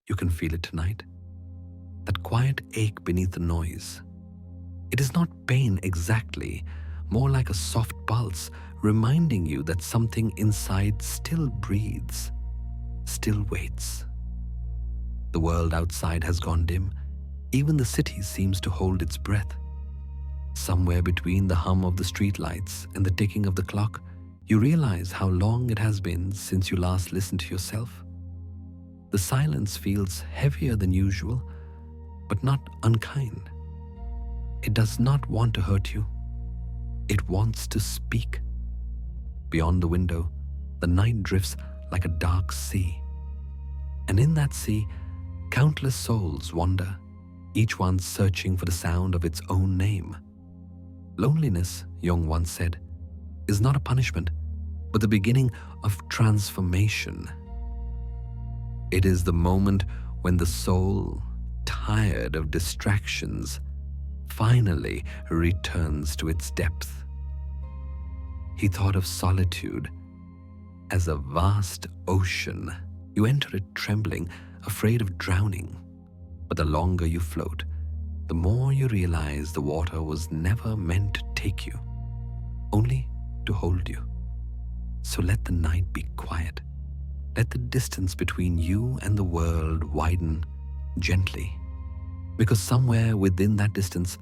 You can feel it tonight. That quiet ache beneath the noise. It is not pain exactly, more like a soft pulse reminding you that something inside still breathes, still waits. The world outside has gone dim. Even the city seems to hold its breath. Somewhere between the hum of the streetlights and the ticking of the clock, you realize how long it has been since you last listened to yourself. The silence feels heavier than usual, but not unkind. It does not want to hurt you. It wants to speak. Beyond the window, the night drifts like a dark sea. And in that sea, countless souls wander, each one searching for the sound of its own name. Loneliness, Jung once said, is not a punishment, but the beginning of transformation. It is the moment when the soul, tired of distractions, finally returns to its depth. He thought of solitude as a vast ocean. You enter it trembling, afraid of drowning. But the longer you float, the more you realize the water was never meant to take you, only to hold you. So let the night be quiet. Let the distance between you and the world widen gently. Because somewhere within that distance,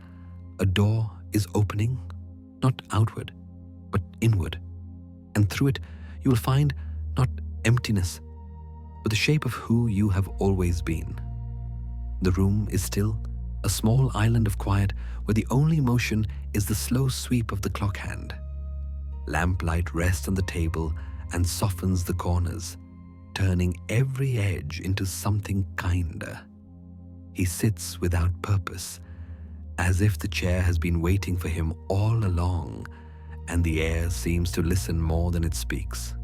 a door is opening, not outward, but inward. And through it, you will find not emptiness, but the shape of who you have always been. The room is still, a small island of quiet where the only motion is the slow sweep of the clock hand. Lamplight rests on the table and softens the corners, turning every edge into something kinder. He sits without purpose, as if the chair has been waiting for him all along, and the air seems to listen more than it speaks.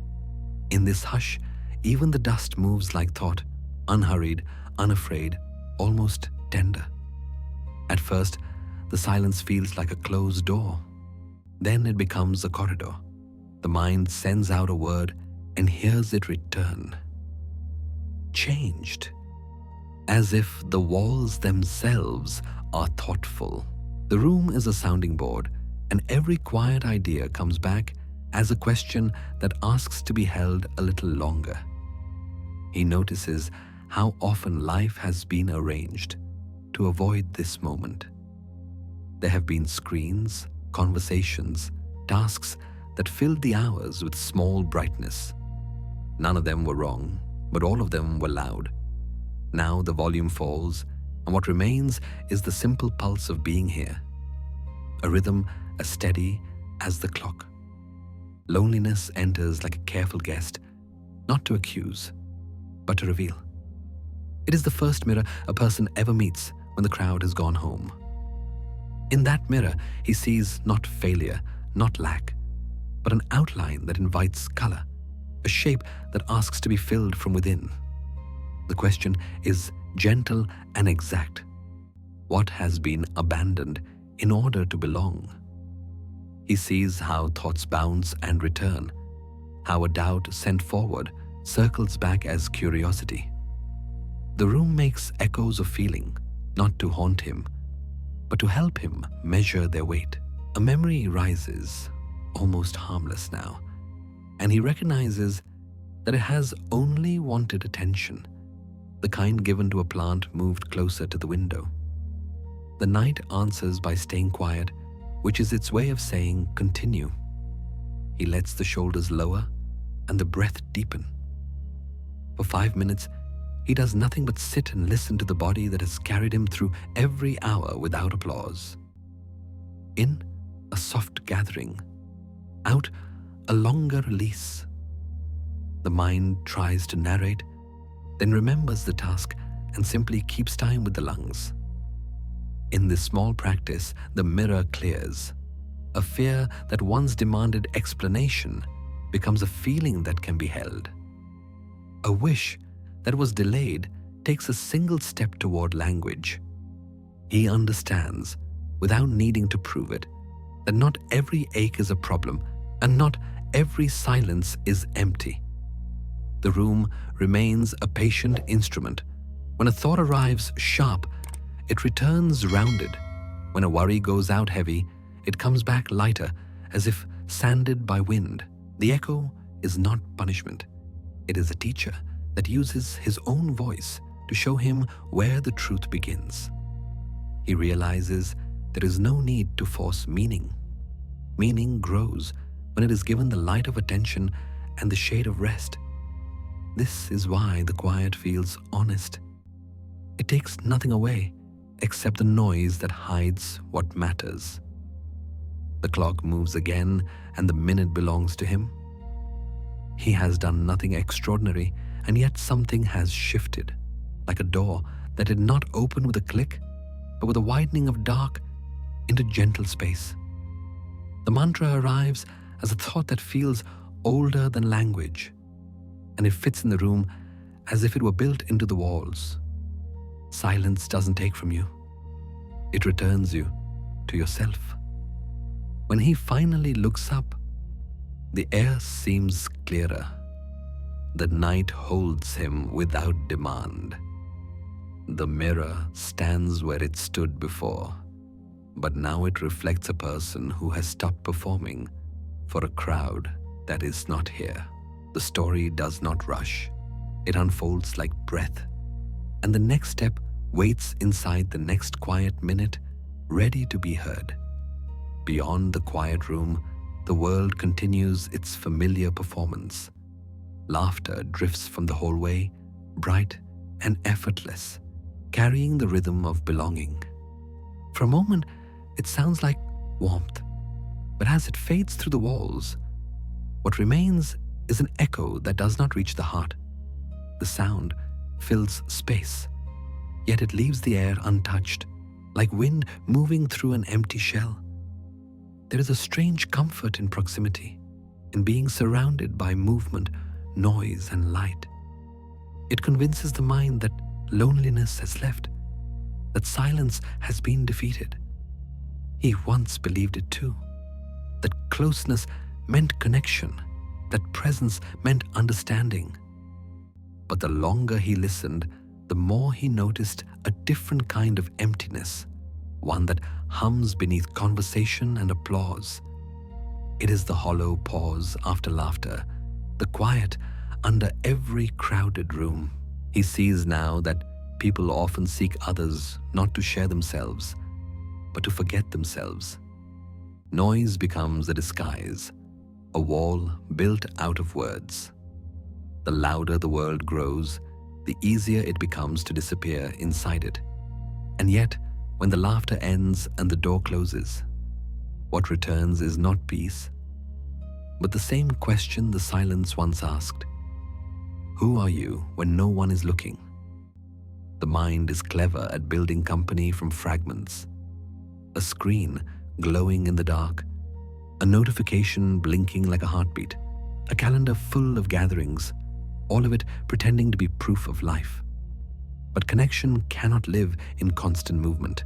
In this hush, even the dust moves like thought, unhurried, unafraid, almost tender. At first, the silence feels like a closed door. Then it becomes a corridor. The mind sends out a word and hears it return. Changed. As if the walls themselves are thoughtful. The room is a sounding board, and every quiet idea comes back as a question that asks to be held a little longer. He notices how often life has been arranged to avoid this moment. There have been screens, conversations, tasks that filled the hours with small brightness. None of them were wrong, but all of them were loud. Now the volume falls, and what remains is the simple pulse of being here. A rhythm as steady as the clock. Loneliness enters like a careful guest, not to accuse, but to reveal. It is the first mirror a person ever meets when the crowd has gone home. In that mirror, he sees not failure, not lack, but an outline that invites color, a shape that asks to be filled from within. The question is gentle and exact. What has been abandoned in order to belong? He sees how thoughts bounce and return, how a doubt sent forward circles back as curiosity. The room makes echoes of feeling, not to haunt him, but to help him measure their weight. A memory rises, almost harmless now, and he recognizes that it has only wanted attention, the kind given to a plant moved closer to the window. The night answers by staying quiet, which is its way of saying continue. He lets the shoulders lower and the breath deepen. For 5 minutes, he does nothing but sit and listen to the body that has carried him through every hour without applause. In, a soft gathering. Out, a longer release. The mind tries to narrate, then remembers the task and simply keeps time with the lungs. In this small practice, the mirror clears. A fear that once demanded explanation becomes a feeling that can be held. A wish that was delayed takes a single step toward language. He understands, without needing to prove it, that not every ache is a problem and not every silence is empty. The room remains a patient instrument, When a thought arrives sharp, it returns rounded. When a worry goes out heavy, it comes back lighter, as if sanded by wind. The echo is not punishment. It is a teacher that uses his own voice to show him where the truth begins. He realizes there is no need to force meaning. Meaning grows when it is given the light of attention and the shade of rest. This is why the quiet feels honest. It takes nothing away except the noise that hides what matters. The clock moves again and the minute belongs to him. He has done nothing extraordinary, and yet something has shifted, like a door that did not open with a click, but with a widening of dark into gentle space. The mantra arrives as a thought that feels older than language, and it fits in the room as if it were built into the walls. Silence doesn't take from you. It returns you to yourself. When he finally looks up, the air seems clearer. The night holds him without demand. The mirror stands where it stood before, but now it reflects a person who has stopped performing for a crowd that is not here. The story does not rush. It unfolds like breath, and the next step waits inside the next quiet minute, ready to be heard. Beyond the quiet room, the world continues its familiar performance. Laughter drifts from the hallway, bright and effortless, carrying the rhythm of belonging. For a moment, it sounds like warmth, but as it fades through the walls, what remains is an echo that does not reach the heart. The sound fills space, yet it leaves the air untouched, like wind moving through an empty shell. There is a strange comfort in proximity, in being surrounded by movement, noise, and light. It convinces the mind that loneliness has left, that silence has been defeated. He once believed it too, that closeness meant connection, that presence meant understanding. But the longer he listened, the more he noticed a different kind of emptiness, one that hums beneath conversation and applause. It is the hollow pause after laughter, the quiet under every crowded room. He sees now that people often seek others not to share themselves, but to forget themselves. Noise becomes a disguise, a wall built out of words. The louder the world grows, the easier it becomes to disappear inside it. And yet, when the laughter ends and the door closes, what returns is not peace, but the same question the silence once asked. Who are you when no one is looking? The mind is clever at building company from fragments. A screen glowing in the dark, a notification blinking like a heartbeat, a calendar full of gatherings, all of it pretending to be proof of life. But connection cannot live in constant movement.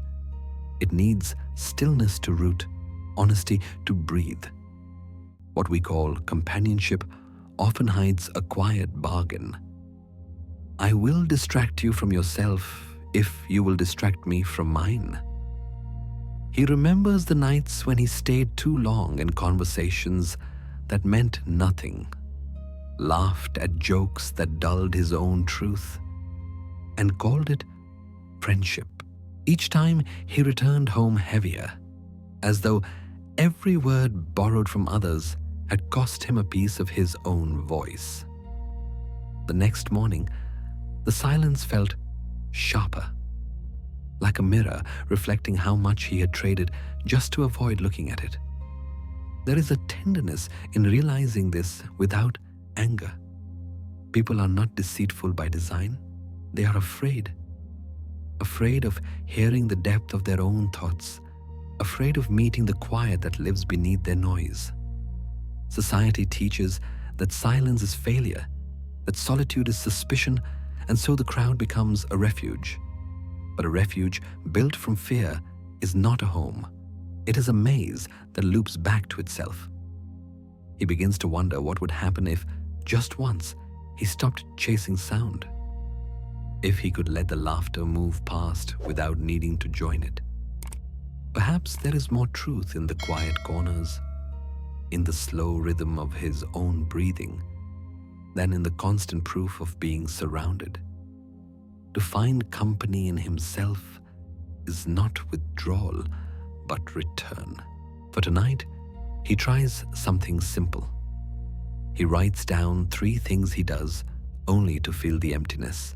It needs stillness to root, honesty to breathe. What we call companionship often hides a quiet bargain. I will distract you from yourself if you will distract me from mine. He remembers the nights when he stayed too long in conversations that meant nothing, laughed at jokes that dulled his own truth, and called it friendship. Each time he returned home heavier, as though every word borrowed from others had cost him a piece of his own voice. The next morning, the silence felt sharper, like a mirror reflecting how much he had traded just to avoid looking at it. There is a tenderness in realizing this without anger. People are not deceitful by design. They are afraid of hearing the depth of their own thoughts, afraid of meeting the quiet that lives beneath their noise. Society teaches that silence is failure, that solitude is suspicion, and so the crowd becomes a refuge. But a refuge built from fear is not a home. It is a maze that loops back to itself. He begins to wonder what would happen if, just once, he stopped chasing sound. if he could let the laughter move past without needing to join it. Perhaps there is more truth in the quiet corners, in the slow rhythm of his own breathing, than in the constant proof of being surrounded. To find company in himself is not withdrawal, but return. For tonight, he tries something simple. He writes down 3 things he does only to feel the emptiness.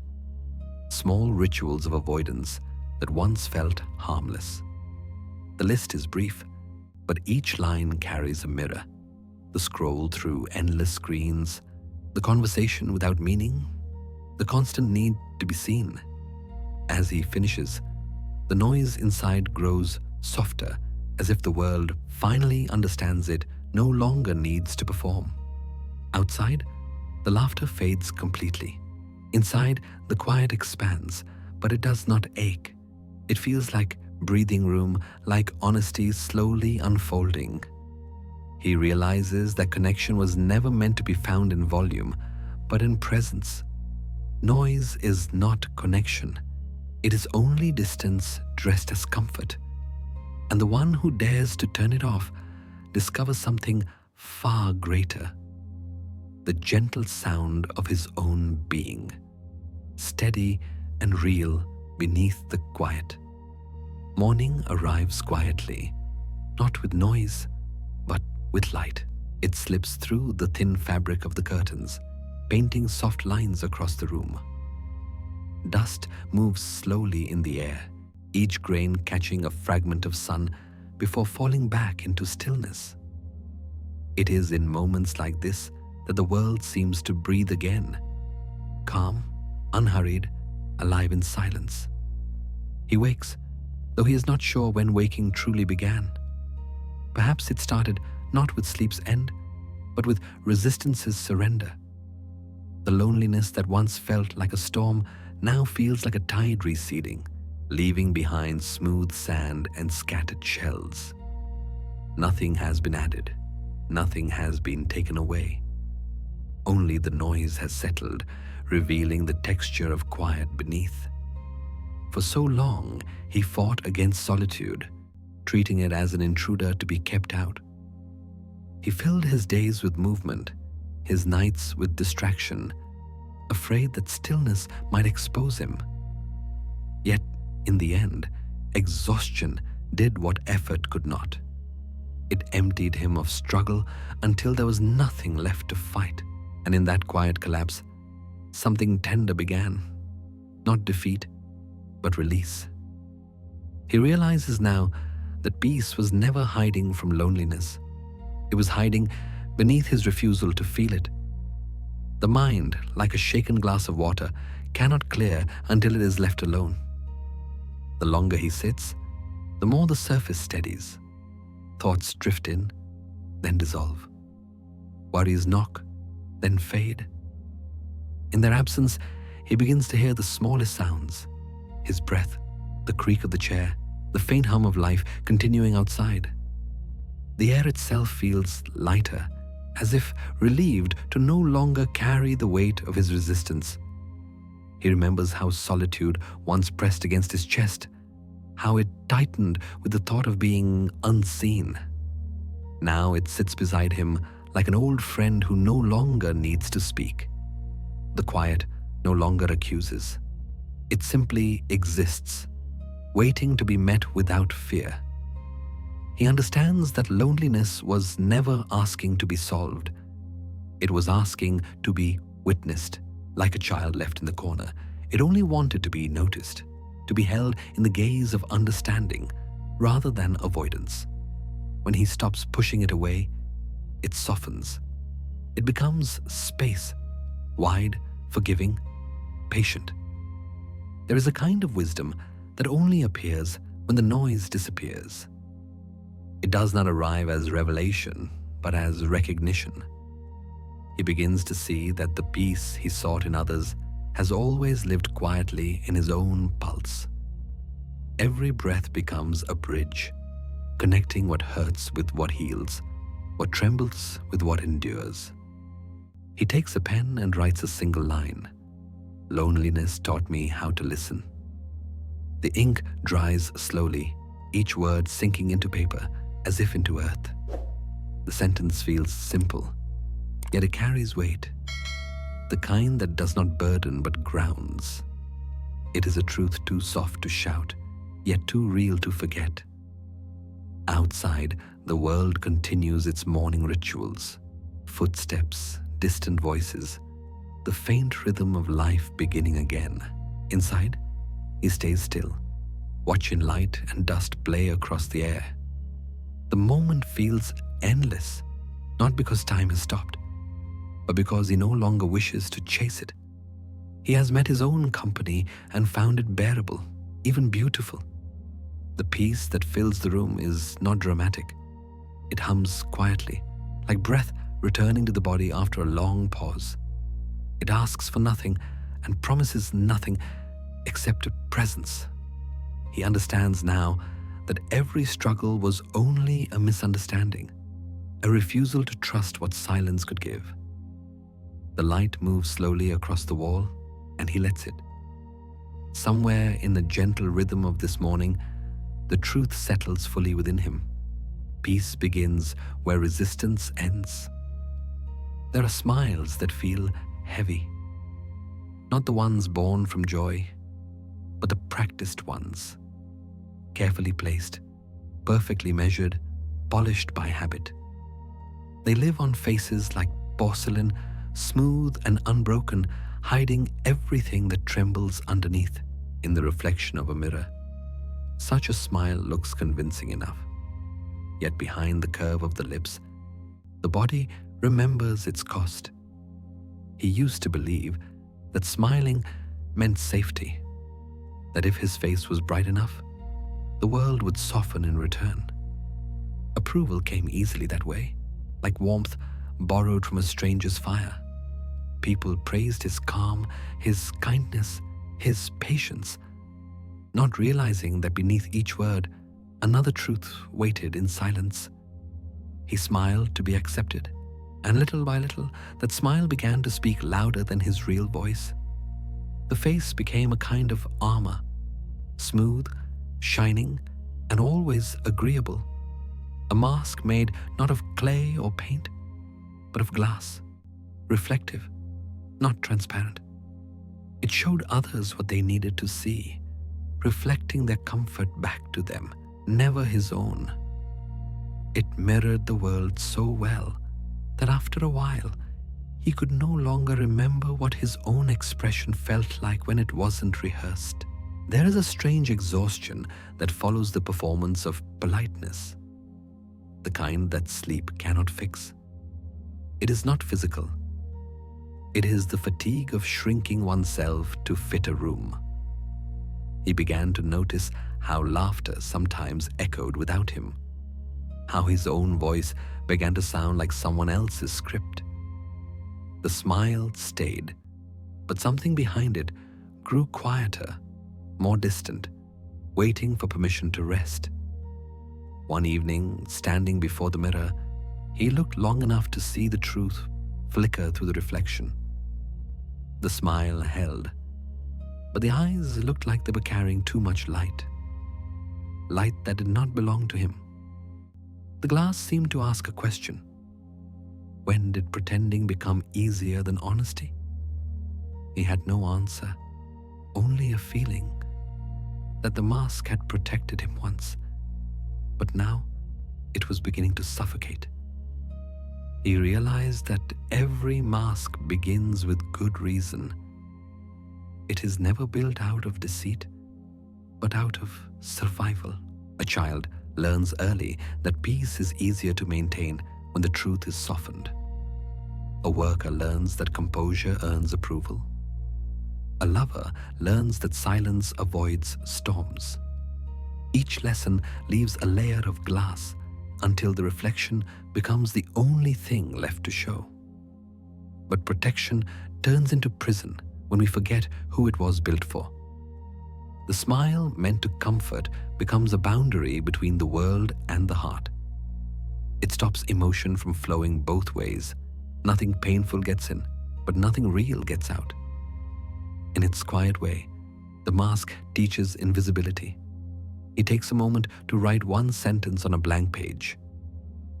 Small rituals of avoidance that once felt harmless. The list is brief, but each line carries a mirror. The scroll through endless screens, the conversation without meaning, the constant need to be seen. As he finishes, the noise inside grows softer, as if the world finally understands it no longer needs to perform. Outside, the laughter fades completely. Inside, the quiet expands, but it does not ache. It feels like breathing room, like honesty slowly unfolding. He realizes that connection was never meant to be found in volume, but in presence. Noise is not connection. It is only distance dressed as comfort. And the one who dares to turn it off discovers something far greater. The gentle sound of his own being, steady and real beneath the quiet. Morning arrives quietly, not with noise, but with light. It slips through the thin fabric of the curtains, painting soft lines across the room. Dust moves slowly in the air, each grain catching a fragment of sun before falling back into stillness. It is in moments like this that the world seems to breathe again, calm, unhurried, alive in silence. He wakes, though he is not sure when waking truly began. Perhaps it started not with sleep's end, but with resistance's surrender. The loneliness that once felt like a storm now feels like a tide receding, leaving behind smooth sand and scattered shells. Nothing has been added, nothing has been taken away. Only the noise has settled, revealing the texture of quiet beneath. For so long, he fought against solitude, treating it as an intruder to be kept out. He filled his days with movement, his nights with distraction, afraid that stillness might expose him. Yet, in the end, exhaustion did what effort could not. It emptied him of struggle until there was nothing left to fight. And in that quiet collapse, something tender began. Not defeat, but release. He realizes now that peace was never hiding from loneliness. It was hiding beneath his refusal to feel it. The mind, like a shaken glass of water, cannot clear until it is left alone. The longer he sits, the more the surface steadies. Thoughts drift in, then dissolve. Worries knock, then fade. In their absence, he begins to hear the smallest sounds, his breath, the creak of the chair, the faint hum of life continuing outside. The air itself feels lighter, as if relieved to no longer carry the weight of his resistance. He remembers how solitude once pressed against his chest, how it tightened with the thought of being unseen. Now it sits beside him like an old friend who no longer needs to speak. The quiet no longer accuses. It simply exists, waiting to be met without fear. He understands that loneliness was never asking to be solved. It was asking to be witnessed, like a child left in the corner. It only wanted to be noticed, to be held in the gaze of understanding rather than avoidance. When he stops pushing it away, it softens. It becomes space, wide, forgiving, patient. There is a kind of wisdom that only appears when the noise disappears. It does not arrive as revelation, but as recognition. He begins to see that the peace he sought in others has always lived quietly in his own pulse. Every breath becomes a bridge, connecting what hurts with what heals, what trembles with what endures. He takes a pen and writes a single line. Loneliness taught me how to listen. The ink dries slowly, each word sinking into paper as if into earth. The sentence feels simple, yet it carries weight, the kind that does not burden but grounds. It is a truth too soft to shout, yet too real to forget. Outside, the world continues its morning rituals, footsteps, distant voices, the faint rhythm of life beginning again. Inside, he stays still, watching light and dust play across the air. The moment feels endless, not because time has stopped, but because he no longer wishes to chase it. He has met his own company and found it bearable, even beautiful. The peace that fills the room is not dramatic. It hums quietly, like breath returning to the body after a long pause. It asks for nothing and promises nothing except a presence. He understands now that every struggle was only a misunderstanding, a refusal to trust what silence could give. The light moves slowly across the wall, and he lets it. Somewhere in the gentle rhythm of this morning, the truth settles fully within him. Peace begins where resistance ends. There are smiles that feel heavy, not the ones born from joy, but the practiced ones, carefully placed, perfectly measured, polished by habit. They live on faces like porcelain, smooth and unbroken, hiding everything that trembles underneath in the reflection of a mirror. Such a smile looks convincing enough. Yet behind the curve of the lips, the body remembers its cost. He used to believe that smiling meant safety, that if his face was bright enough, the world would soften in return. Approval came easily that way, like warmth borrowed from a stranger's fire. People praised his calm, his kindness, his patience, not realizing that beneath each word, another truth waited in silence. He smiled to be accepted, and little by little, that smile began to speak louder than his real voice. The face became a kind of armor, smooth, shining, and always agreeable. A mask made not of clay or paint, but of glass, reflective, not transparent. It showed others what they needed to see, reflecting their comfort back to them, never his own. It mirrored the world so well that after a while, he could no longer remember what his own expression felt like when it wasn't rehearsed. There is a strange exhaustion that follows the performance of politeness, the kind that sleep cannot fix. It is not physical. It is the fatigue of shrinking oneself to fit a room. He began to notice how laughter sometimes echoed without him, how his own voice began to sound like someone else's script. The smile stayed, but something behind it grew quieter, more distant, waiting for permission to rest. One evening, standing before the mirror, he looked long enough to see the truth flicker through the reflection. The smile held, but the eyes looked like they were carrying too much light, light that did not belong to him. The glass seemed to ask a question. When did pretending become easier than honesty? He had no answer, only a feeling that the mask had protected him once, but now it was beginning to suffocate. He realized that every mask begins with good reason. It is never built out of deceit, but out of survival. A child learns early that peace is easier to maintain when the truth is softened. A worker learns that composure earns approval. A lover learns that silence avoids storms. Each lesson leaves a layer of glass until the reflection becomes the only thing left to show. But protection turns into prison when we forget who it was built for. The smile meant to comfort becomes a boundary between the world and the heart. It stops emotion from flowing both ways. Nothing painful gets in, but nothing real gets out. In its quiet way, the mask teaches invisibility. He takes a moment to write one sentence on a blank page.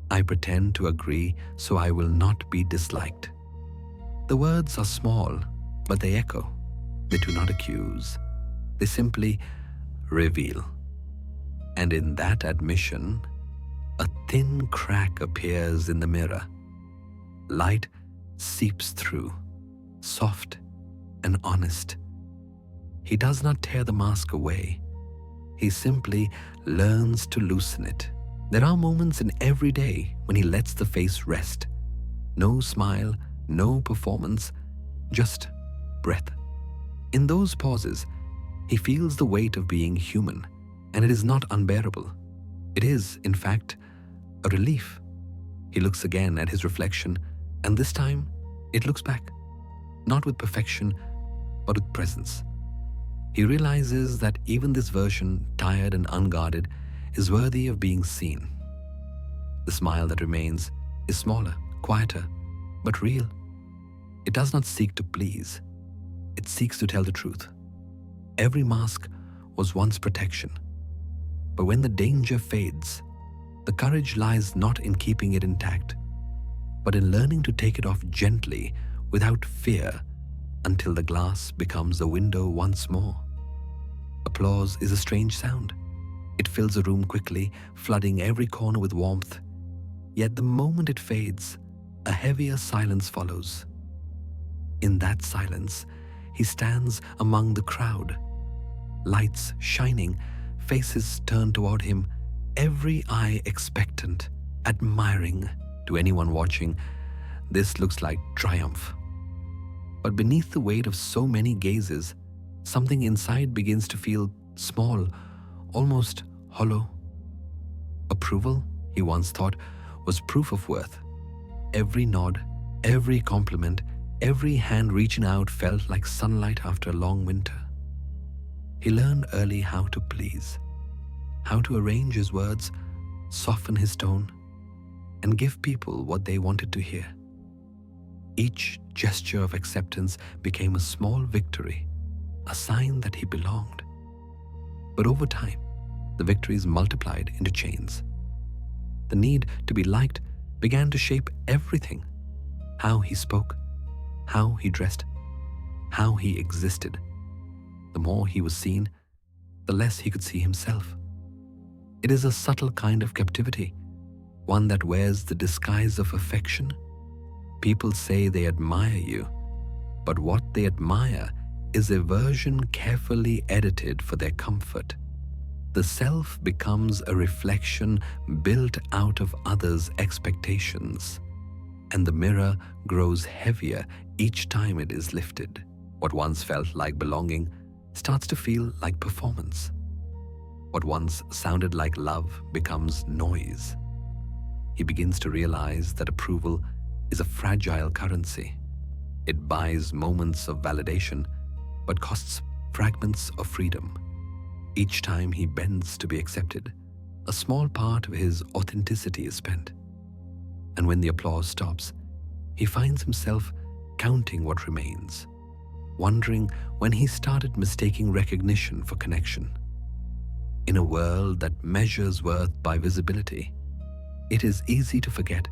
I pretend to agree so I will not be disliked. The words are small, but they echo. They do not accuse. They simply reveal. And in that admission, a thin crack appears in the mirror. Light seeps through, soft and honest. He does not tear the mask away. He simply learns to loosen it. There are moments in every day when he lets the face rest. No smile, no performance, just breath. In those pauses, he feels the weight of being human, and it is not unbearable. It is, in fact, a relief. He looks again at his reflection, and this time it looks back, not with perfection, but with presence. He realizes that even this version, tired and unguarded, is worthy of being seen. The smile that remains is smaller, quieter, but real. It does not seek to please. It seeks to tell the truth. Every mask was once protection. But when the danger fades, the courage lies not in keeping it intact, but in learning to take it off gently without fear until the glass becomes a window once more. Applause is a strange sound. It fills a room quickly, flooding every corner with warmth. Yet the moment it fades, a heavier silence follows. In that silence, he stands among the crowd. Lights shining, faces turned toward him, every eye expectant, admiring. To anyone watching, this looks like triumph. But beneath the weight of so many gazes, something inside begins to feel small, almost hollow. Approval, he once thought, was proof of worth. Every nod, every compliment, every hand reaching out felt like sunlight after a long winter. He learned early how to please, how to arrange his words, soften his tone, and give people what they wanted to hear. Each gesture of acceptance became a small victory, a sign that he belonged. But over time, the victories multiplied into chains. The need to be liked began to shape everything: how he spoke, how he dressed, how he existed. The more he was seen, the less he could see himself. It is a subtle kind of captivity, one that wears the disguise of affection. People say they admire you, but what they admire is a version carefully edited for their comfort. The self becomes a reflection built out of others' expectations, and the mirror grows heavier each time it is lifted. What once felt like belonging starts to feel like performance. What once sounded like love becomes noise. He begins to realize that approval is a fragile currency. It buys moments of validation, but costs fragments of freedom. Each time he bends to be accepted, a small part of his authenticity is spent. And when the applause stops, he finds himself counting what remains, wondering when he started mistaking recognition for connection. In a world that measures worth by visibility, it is easy to forget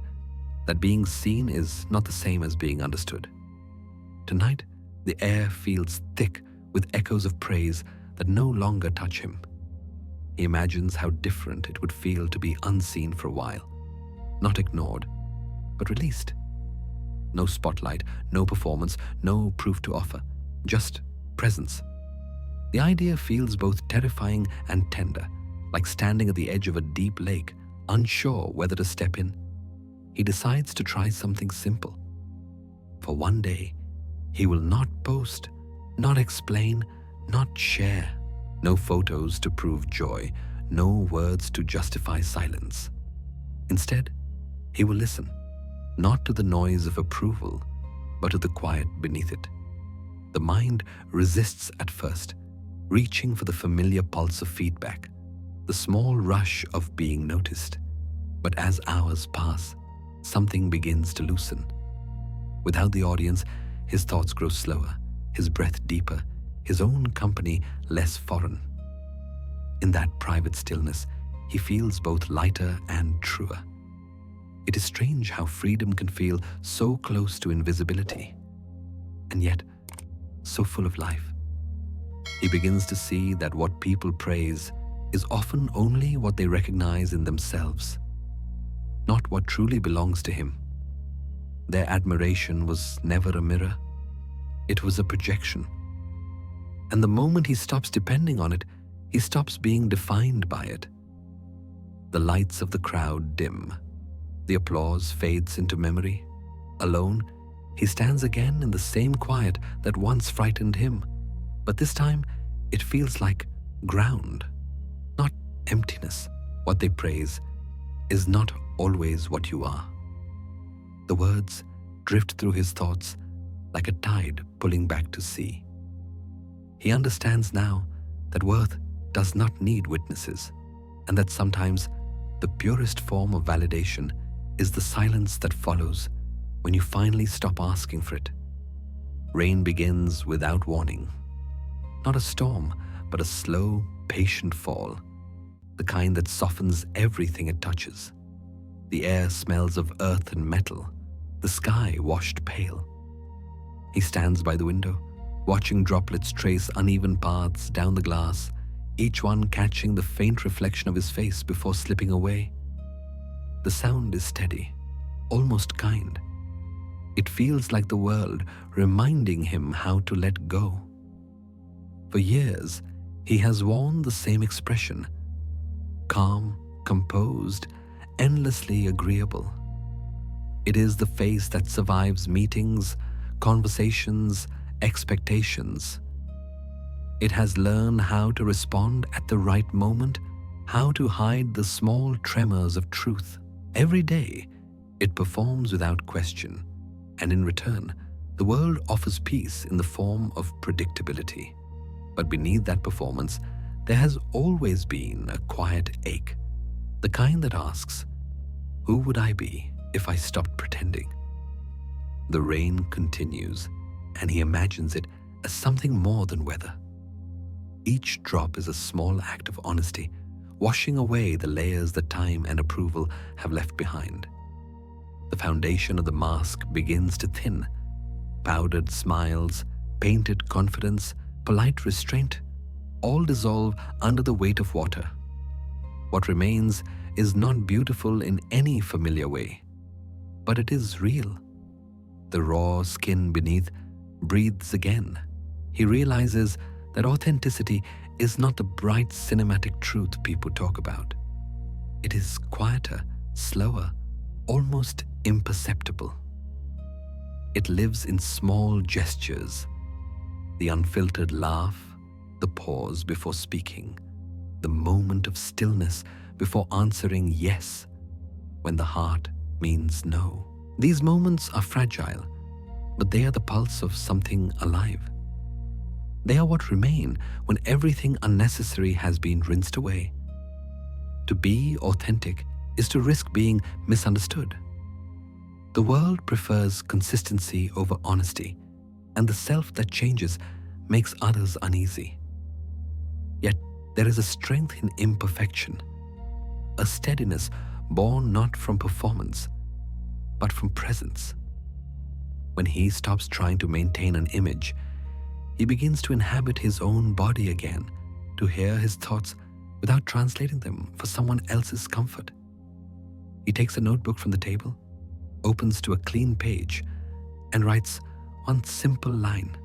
that being seen is not the same as being understood. Tonight, the air feels thick with echoes of praise that no longer touch him. He imagines how different it would feel to be unseen for a while, not ignored, but released. No spotlight, no performance, no proof to offer, just presence. The idea feels both terrifying and tender, like standing at the edge of a deep lake, unsure whether to step in. He decides to try something simple. For one day, he will not boast, not explain, not share. No photos to prove joy, no words to justify silence. Instead, he will listen, not to the noise of approval, but to the quiet beneath it. The mind resists at first, reaching for the familiar pulse of feedback, the small rush of being noticed. But as hours pass, something begins to loosen. Without the audience, his thoughts grow slower, his breath deeper, his own company less foreign. In that private stillness, he feels both lighter and truer. It is strange how freedom can feel so close to invisibility, and yet so full of life. He begins to see that what people praise is often only what they recognize in themselves, not what truly belongs to him. Their admiration was never a mirror, it was a projection. And the moment he stops depending on it, he stops being defined by it. The lights of the crowd dim. The applause fades into memory. Alone, he stands again in the same quiet that once frightened him. But this time, it feels like ground, not emptiness. What they praise is not always what you are. The words drift through his thoughts like a tide pulling back to sea. He understands now that worth does not need witnesses, and that sometimes the purest form of validation is the silence that follows when you finally stop asking for it. Rain begins without warning. Not a storm, but a slow, patient fall, the kind that softens everything it touches. The air smells of earth and metal, the sky washed pale. He stands by the window, watching droplets trace uneven paths down the glass, each one catching the faint reflection of his face before slipping away. The sound is steady, almost kind. It feels like the world reminding him how to let go. For years, he has worn the same expression, calm, composed, endlessly agreeable. It is the face that survives meetings, conversations, expectations. It has learned how to respond at the right moment, how to hide the small tremors of truth. Every day, it performs without question, and in return, the world offers peace in the form of predictability. But beneath that performance, there has always been a quiet ache, the kind that asks, who would I be if I stopped pretending? The rain continues, and he imagines it as something more than weather. Each drop is a small act of honesty, washing away the layers that time and approval have left behind. The foundation of the mask begins to thin. Powdered smiles, painted confidence, polite restraint, all dissolve under the weight of water. What remains is not beautiful in any familiar way, but it is real. The raw skin beneath breathes again. He realizes that authenticity is not the bright cinematic truth people talk about. It is quieter, slower, almost imperceptible. It lives in small gestures, the unfiltered laugh, the pause before speaking, the moment of stillness before answering yes when the heart means no. These moments are fragile, but they are the pulse of something alive. They are what remain when everything unnecessary has been rinsed away. To be authentic is to risk being misunderstood. The world prefers consistency over honesty, and the self that changes makes others uneasy. Yet there is a strength in imperfection, a steadiness born not from performance, but from presence. When he stops trying to maintain an image, he begins to inhabit his own body again, to hear his thoughts without translating them for someone else's comfort. He takes a notebook from the table, opens to a clean page, and writes one simple line.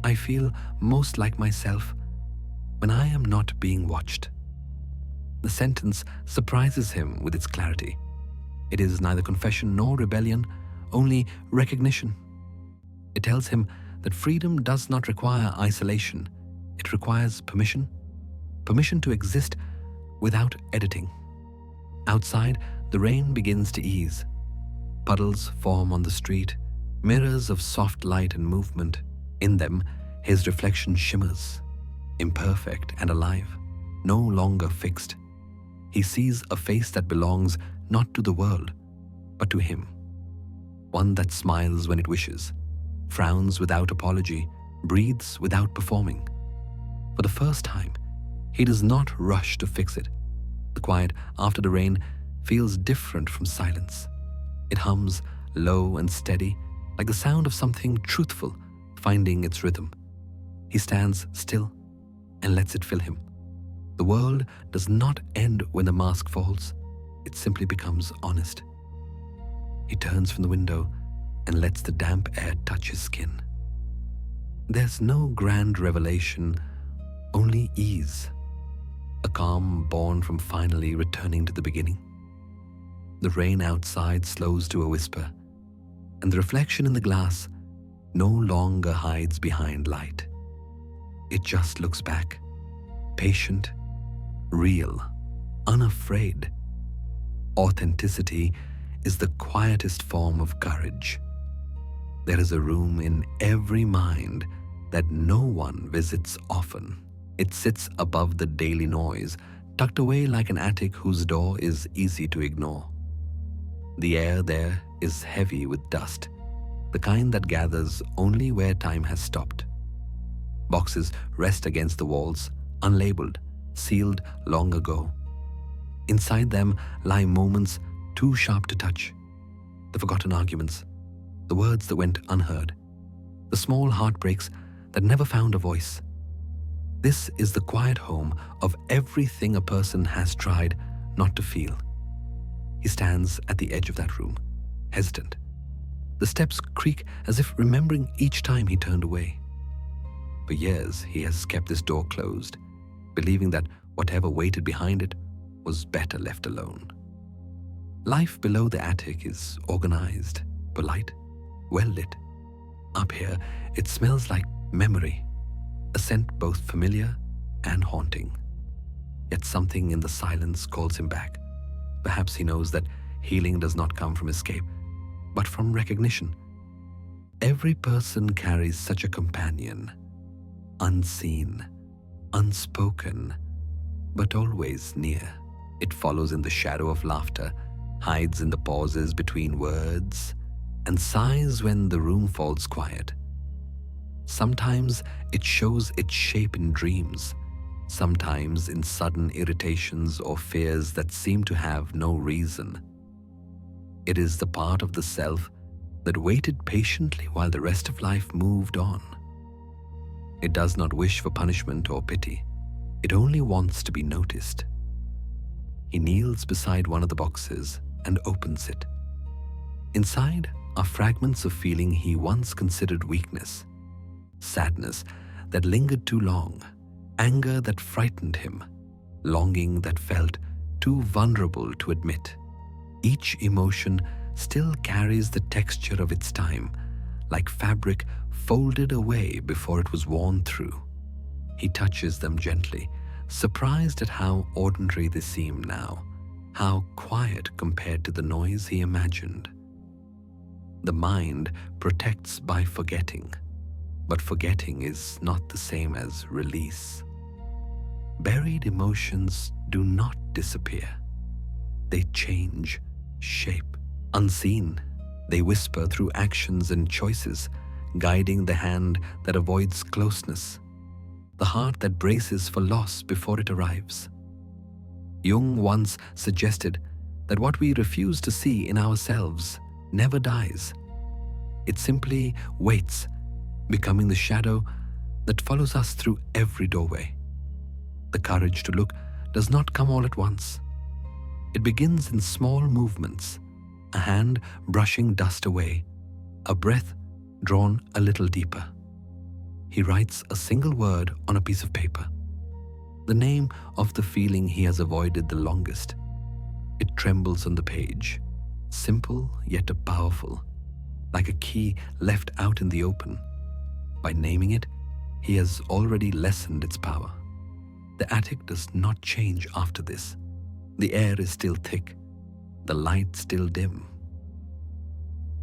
I feel most like myself when I am not being watched. The sentence surprises him with its clarity. It is neither confession nor rebellion, only recognition. It tells him that freedom does not require isolation. It requires permission. Permission to exist without editing. Outside, the rain begins to ease. Puddles form on the street, mirrors of soft light and movement. In them, his reflection shimmers, imperfect and alive, no longer fixed. He sees a face that belongs not to the world, but to him. One that smiles when it wishes, frowns without apology, breathes without performing. For the first time, he does not rush to fix it. The quiet after the rain feels different from silence. It hums low and steady, like the sound of something truthful finding its rhythm. He stands still and lets it fill him. The world does not end when the mask falls. It simply becomes honest. He turns from the window and lets the damp air touch his skin. There's no grand revelation, only ease. A calm born from finally returning to the beginning. The rain outside slows to a whisper, and the reflection in the glass no longer hides behind light. It just looks back, patient, real, unafraid. Authenticity is the quietest form of courage. There is a room in every mind that no one visits often. It sits above the daily noise, tucked away like an attic whose door is easy to ignore. The air there is heavy with dust, the kind that gathers only where time has stopped. Boxes rest against the walls, unlabeled, sealed long ago. Inside them lie moments too sharp to touch. The forgotten arguments, the words that went unheard, the small heartbreaks that never found a voice. This is the quiet home of everything a person has tried not to feel. He stands at the edge of that room, hesitant. The steps creak as if remembering each time he turned away. For years, he has kept this door closed, believing that whatever waited behind it was better left alone. Life below the attic is organized, polite, well lit. Up here, it smells like memory, a scent both familiar and haunting. Yet something in the silence calls him back. Perhaps he knows that healing does not come from escape, but from recognition. Every person carries such a companion, unseen, unspoken, but always near. It follows in the shadow of laughter, hides in the pauses between words, and sighs when the room falls quiet. Sometimes it shows its shape in dreams, sometimes in sudden irritations or fears that seem to have no reason. It is the part of the self that waited patiently while the rest of life moved on. It does not wish for punishment or pity. It only wants to be noticed. He kneels beside one of the boxes and opens it. Inside are fragments of feeling he once considered weakness, sadness that lingered too long, anger that frightened him, longing that felt too vulnerable to admit. Each emotion still carries the texture of its time, like fabric folded away before it was worn through. He touches them gently, surprised at how ordinary they seem now, how quiet compared to the noise he imagined. The mind protects by forgetting, but forgetting is not the same as release. Buried emotions do not disappear. They change shape. Unseen, they whisper through actions and choices, guiding the hand that avoids closeness, the heart that braces for loss before it arrives. Jung once suggested that what we refuse to see in ourselves never dies. It simply waits, becoming the shadow that follows us through every doorway. The courage to look does not come all at once. It begins in small movements, a hand brushing dust away, a breath drawn a little deeper. He writes a single word on a piece of paper, the name of the feeling he has avoided the longest. It trembles on the page, simple yet powerful, like a key left out in the open. By naming it, he has already lessened its power. The attic does not change after this. The air is still thick, the light still dim.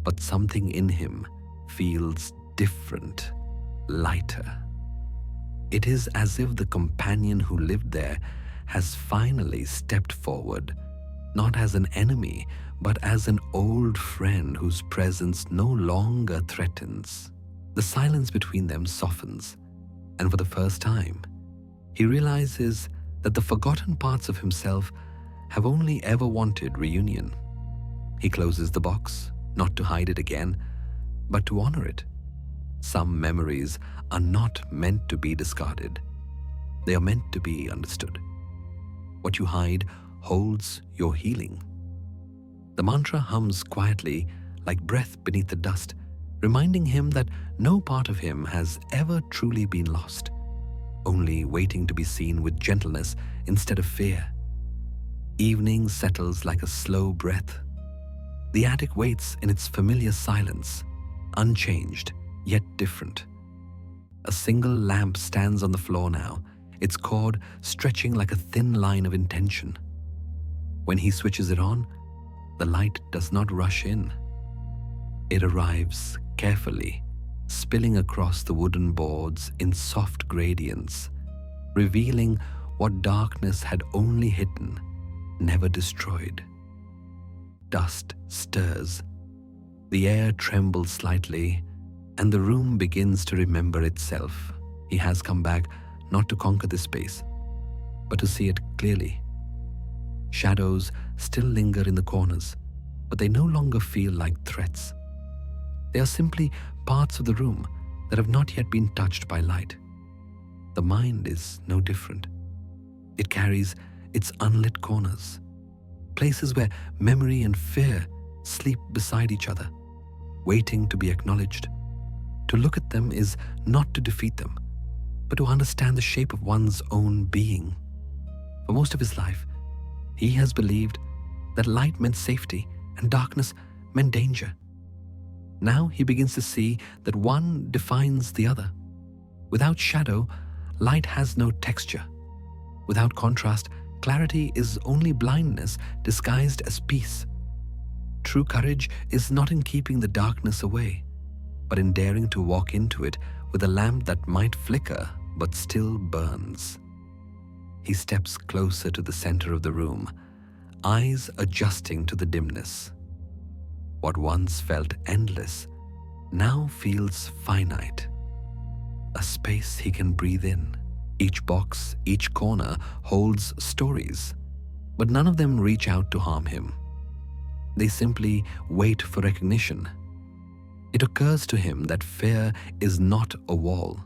But something in him feels different, lighter. It is as if the companion who lived there has finally stepped forward, not as an enemy, but as an old friend whose presence no longer threatens. The silence between them softens, and for the first time, he realizes that the forgotten parts of himself have only ever wanted reunion. He closes the box, not to hide it again, but to honor it. Some memories are not meant to be discarded. They are meant to be understood. What you hide holds your healing. The mantra hums quietly like breath beneath the dust, reminding him that no part of him has ever truly been lost, only waiting to be seen with gentleness instead of fear. Evening settles like a slow breath. The attic waits in its familiar silence, unchanged yet different. A single lamp stands on the floor now, its cord stretching like a thin line of intention. When he switches it on, the light does not rush in. It arrives carefully, spilling across the wooden boards in soft gradients, revealing what darkness had only hidden, never destroyed. Dust stirs, the air trembles slightly, and the room begins to remember itself. He has come back not to conquer this space, but to see it clearly. Shadows still linger in the corners, but they no longer feel like threats. They are simply parts of the room that have not yet been touched by light. The mind is no different. It carries its unlit corners, places where memory and fear sleep beside each other, waiting to be acknowledged. To look at them is not to defeat them, but to understand the shape of one's own being. For most of his life, he has believed that light meant safety and darkness meant danger. Now he begins to see that one defines the other. Without shadow, light has no texture. Without contrast, clarity is only blindness disguised as peace. True courage is not in keeping the darkness away, but in daring to walk into it with a lamp that might flicker but still burns. He steps closer to the center of the room, eyes adjusting to the dimness. What once felt endless now feels finite. A space he can breathe in. Each box, each corner holds stories, but none of them reach out to harm him. They simply wait for recognition. It occurs to him that fear is not a wall.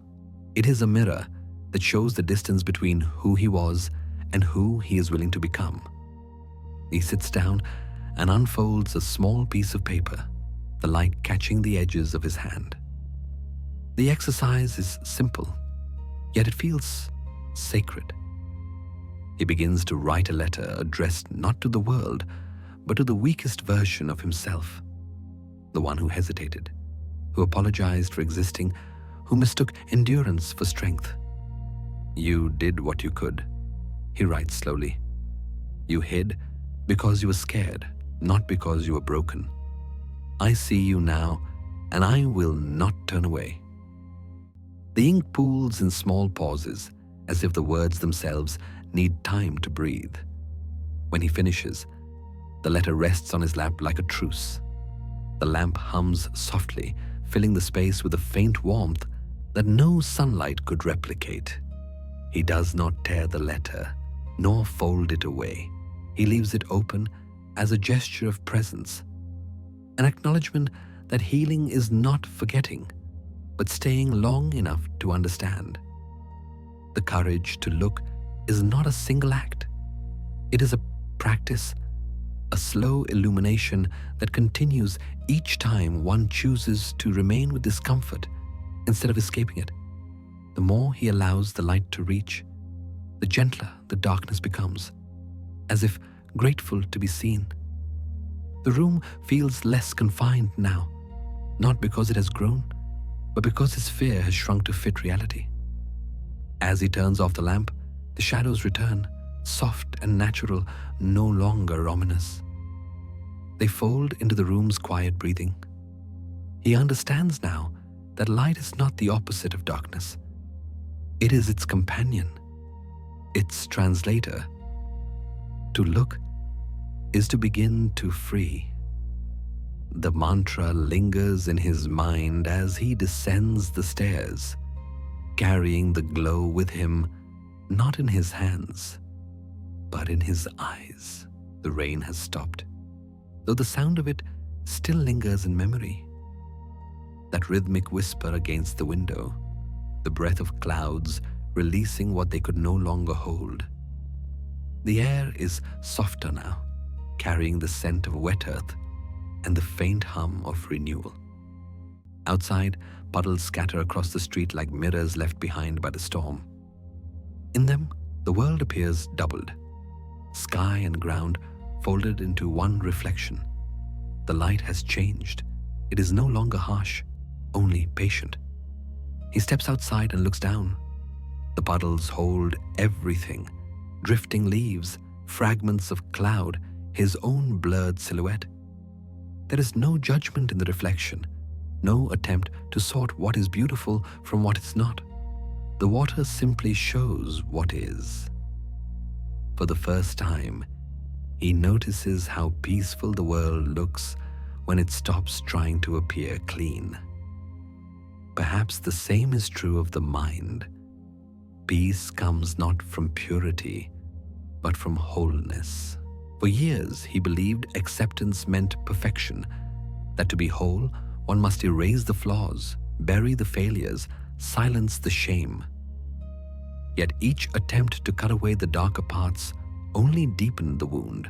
It is a mirror that shows the distance between who he was and who he is willing to become. He sits down and unfolds a small piece of paper, the light catching the edges of his hand. The exercise is simple, yet it feels sacred. He begins to write a letter addressed not to the world, but to the weakest version of himself, the one who hesitated, who apologized for existing, who mistook endurance for strength. You did what you could, he writes slowly. You hid because you were scared, not because you were broken. I see you now, and I will not turn away. The ink pools in small pauses, as if the words themselves need time to breathe. When he finishes, the letter rests on his lap like a truce. The lamp hums softly, filling the space with a faint warmth that no sunlight could replicate. He does not tear the letter, nor fold it away. He leaves it open as a gesture of presence, an acknowledgement that healing is not forgetting, but staying long enough to understand. The courage to look is not a single act. It is a practice, a slow illumination that continues each time one chooses to remain with discomfort instead of escaping it. The more he allows the light to reach, the gentler the darkness becomes, as if grateful to be seen. The room feels less confined now, not because it has grown, but because his fear has shrunk to fit reality. As he turns off the lamp, the shadows return, soft and natural, no longer ominous. They fold into the room's quiet breathing. He understands now that light is not the opposite of darkness. It is its companion, its translator. To look is to begin to free. The mantra lingers in his mind as he descends the stairs, carrying the glow with him, not in his hands, but in his eyes. The rain has stopped, though the sound of it still lingers in memory. That rhythmic whisper against the window, the breath of clouds releasing what they could no longer hold. The air is softer now, carrying the scent of wet earth and the faint hum of renewal. Outside, puddles scatter across the street like mirrors left behind by the storm. In them, the world appears doubled, sky and ground folded into one reflection. The light has changed. It is no longer harsh, only patient. He steps outside and looks down. The puddles hold everything: drifting leaves, fragments of cloud, his own blurred silhouette. There is no judgment in the reflection, no attempt to sort what is beautiful from what is not. The water simply shows what is. For the first time, he notices how peaceful the world looks when it stops trying to appear clean. Perhaps the same is true of the mind. Peace comes not from purity, but from wholeness. For years, he believed acceptance meant perfection, that to be whole, one must erase the flaws, bury the failures, silence the shame. Yet each attempt to cut away the darker parts only deepened the wound.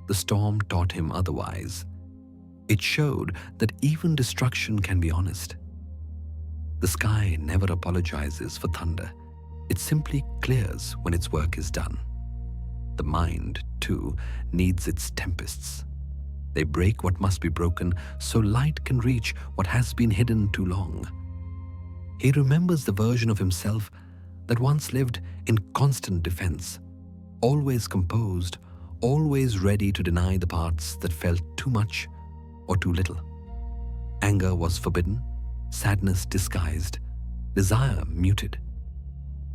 The storm taught him otherwise. It showed that even destruction can be honest. The sky never apologizes for thunder. It simply clears when its work is done. The mind, too, needs its tempests. They break what must be broken so light can reach what has been hidden too long. He remembers the version of himself that once lived in constant defense, always composed, always ready to deny the parts that felt too much or too little. Anger was forbidden, sadness disguised, desire muted.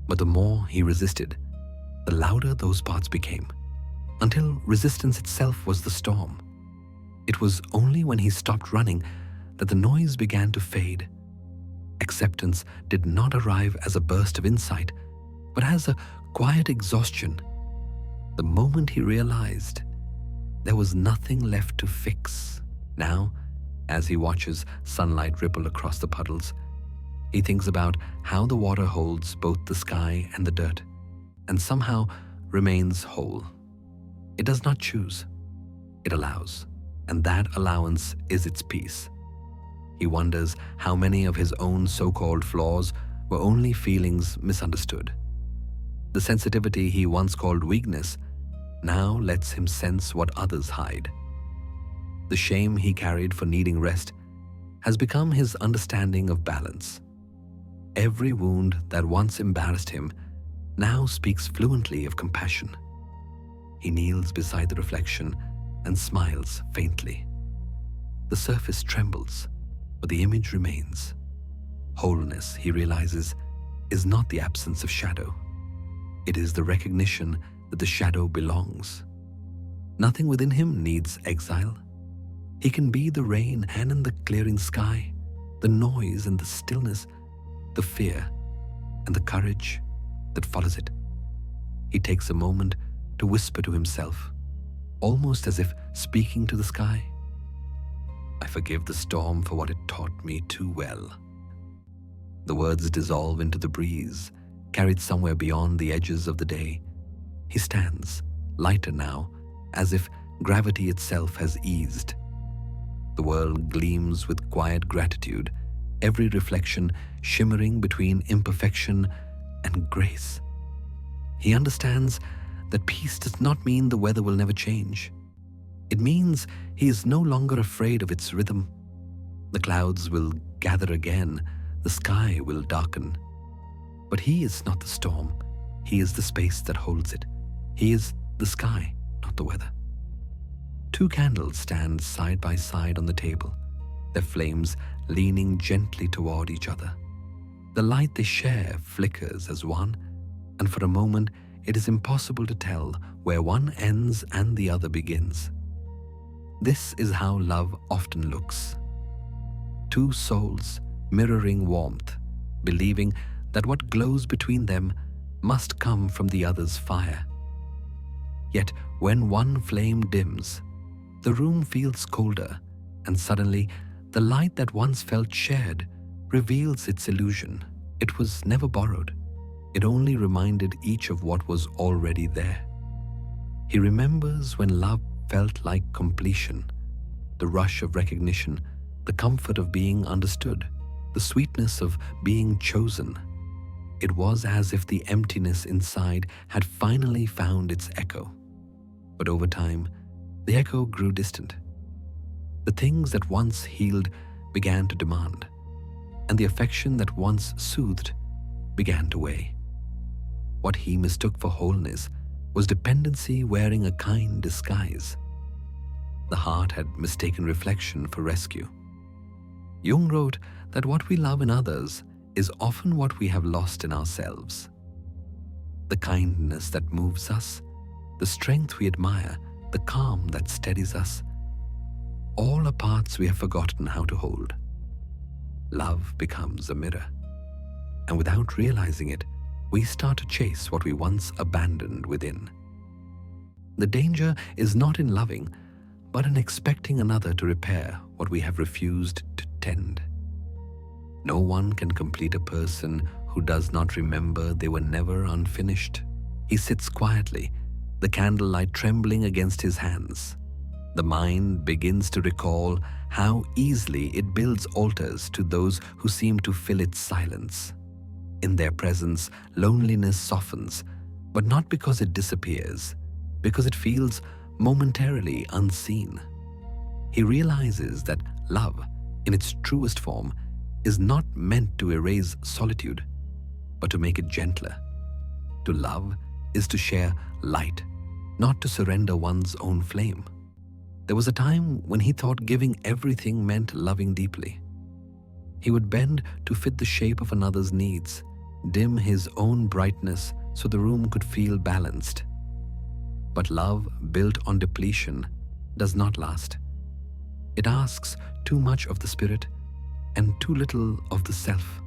But the more he resisted, the louder those parts became, until resistance itself was the storm. It was only when he stopped running that the noise began to fade. Acceptance did not arrive as a burst of insight, but as a quiet exhaustion. The moment he realized there was nothing left to fix. Now, as he watches sunlight ripple across the puddles, he thinks about how the water holds both the sky and the dirt, and somehow remains whole. It does not choose, it allows, and that allowance is its peace. He wonders how many of his own so-called flaws were only feelings misunderstood. The sensitivity he once called weakness now lets him sense what others hide. The shame he carried for needing rest has become his understanding of balance. Every wound that once embarrassed him now speaks fluently of compassion. He kneels beside the reflection and smiles faintly. The surface trembles, but the image remains. Wholeness, he realizes, is not the absence of shadow. It is the recognition that the shadow belongs. Nothing within him needs exile. He can be the rain and in the clearing sky, the noise and the stillness, the fear and the courage that follows it. He takes a moment to whisper to himself, almost as if speaking to the sky. I forgive the storm for what it taught me too well. The words dissolve into the breeze, carried somewhere beyond the edges of the day. He stands, lighter now, as if gravity itself has eased. The world gleams with quiet gratitude, every reflection shimmering between imperfection and grace. He understands that peace does not mean the weather will never change. It means he is no longer afraid of its rhythm. The clouds will gather again, the sky will darken. But he is not the storm. He is the space that holds it. He is the sky, not the weather. Two candles stand side by side on the table, their flames leaning gently toward each other. The light they share flickers as one, and for a moment it is impossible to tell where one ends and the other begins. This is how love often looks. Two souls mirroring warmth, believing that what glows between them must come from the other's fire. Yet when one flame dims, the room feels colder, and suddenly the light that once felt shared reveals its illusion. It was never borrowed. It only reminded each of what was already there. He remembers when love felt like completion, the rush of recognition, the comfort of being understood, the sweetness of being chosen. It was as if the emptiness inside had finally found its echo. But over time, the echo grew distant. The things that once healed began to demand, and the affection that once soothed began to weigh. What he mistook for wholeness was dependency wearing a kind disguise. The heart had mistaken reflection for rescue. Jung wrote that what we love in others is often what we have lost in ourselves. The kindness that moves us, the strength we admire, the calm that steadies us, all are parts we have forgotten how to hold. Love becomes a mirror, and without realizing it, we start to chase what we once abandoned within. The danger is not in loving, but in expecting another to repair what we have refused to tend. No one can complete a person who does not remember they were never unfinished. He sits quietly, the candlelight trembling against his hands. The mind begins to recall how easily it builds altars to those who seem to fill its silence. In their presence, loneliness softens, but not because it disappears, because it feels momentarily unseen. He realizes that love, in its truest form, is not meant to erase solitude, but to make it gentler. To love is to share light, not to surrender one's own flame. There was a time when he thought giving everything meant loving deeply. He would bend to fit the shape of another's needs, dim his own brightness so the room could feel balanced. But love built on depletion does not last. It asks too much of the spirit and too little of the self.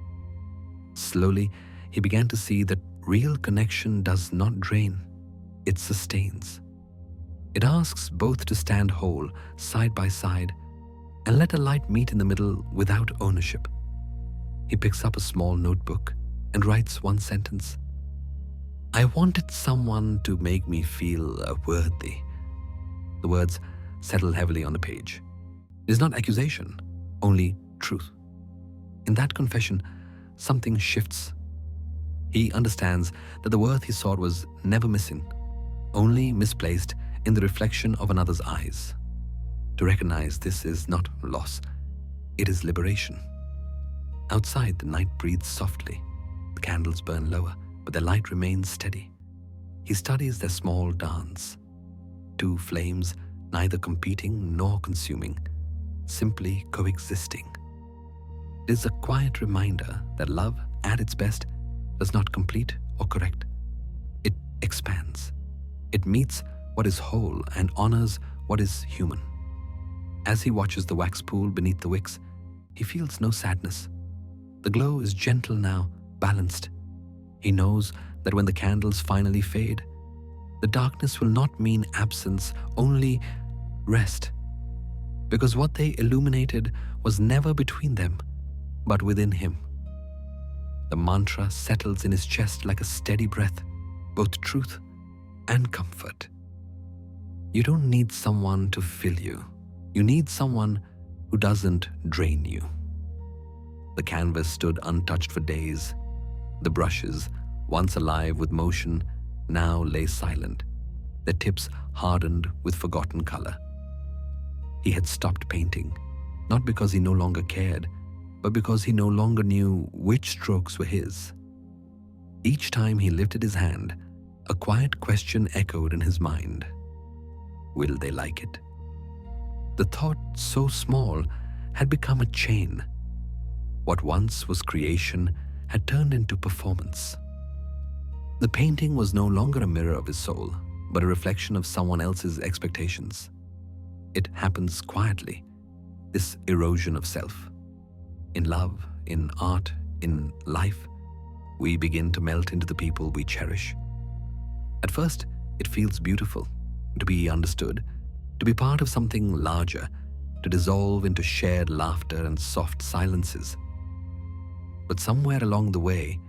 Slowly, he began to see that real connection does not drain, it sustains. It asks both to stand whole, side by side, and let a light meet in the middle without ownership. He picks up a small notebook and writes one sentence. I wanted someone to make me feel worthy. The words settle heavily on the page. It is not accusation, only truth. In that confession, something shifts. He understands that the worth he sought was never missing, only misplaced in the reflection of another's eyes. To recognize this is not loss, it is liberation. Outside, the night breathes softly. The candles burn lower, but their light remains steady. He studies their small dance. Two flames, neither competing nor consuming, simply coexisting. It is a quiet reminder that love, at its best, does not complete or correct. It expands. It meets what is whole and honors what is human. As he watches the wax pool beneath the wicks, he feels no sadness. The glow is gentle now, balanced. He knows that when the candles finally fade, the darkness will not mean absence, only rest. Because what they illuminated was never between them, but within him. The mantra settles in his chest like a steady breath, both truth and comfort. You don't need someone to fill you. You need someone who doesn't drain you. The canvas stood untouched for days. The brushes, once alive with motion, now lay silent, their tips hardened with forgotten color. He had stopped painting, not because he no longer cared, but because he no longer knew which strokes were his. Each time he lifted his hand, a quiet question echoed in his mind. Will they like it? The thought, so small, had become a chain. What once was creation had turned into performance. The painting was no longer a mirror of his soul, but a reflection of someone else's expectations. It happens quietly, this erosion of self. In love, in art, in life, we begin to melt into the people we cherish. At first, it feels beautiful to be understood, to be part of something larger, to dissolve into shared laughter and soft silences. But somewhere along the way,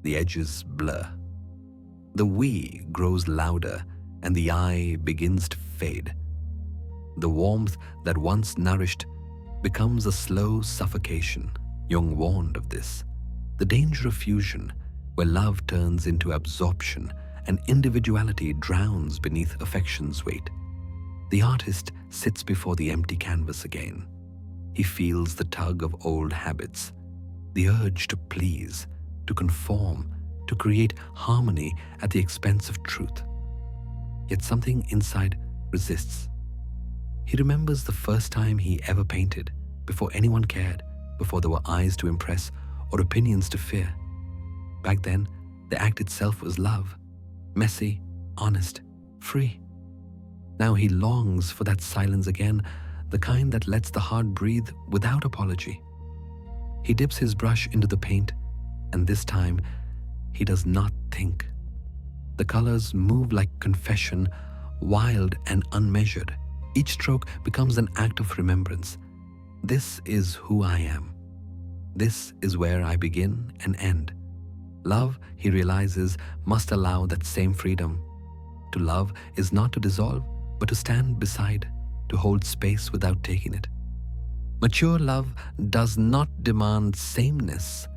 the edges blur. The we grows louder and the I begins to fade. The warmth that once nourished becomes a slow suffocation. Jung warned of this. The danger of fusion, where love turns into absorption and individuality drowns beneath affection's weight. The artist sits before the empty canvas again. He feels the tug of old habits, the urge to please, to conform, to create harmony at the expense of truth. Yet something inside resists. He remembers the first time he ever painted, before anyone cared, before there were eyes to impress or opinions to fear. Back then, the act itself was love, messy, honest, free. Now he longs for that silence again, the kind that lets the heart breathe without apology. He dips his brush into the paint, and this time, he does not think. The colors move like confession, wild and unmeasured. Each stroke becomes an act of remembrance. This is who I am. This is where I begin and end. Love, he realizes, must allow that same freedom. To love is not to dissolve, but to stand beside, to hold space without taking it. Mature love does not demand sameness.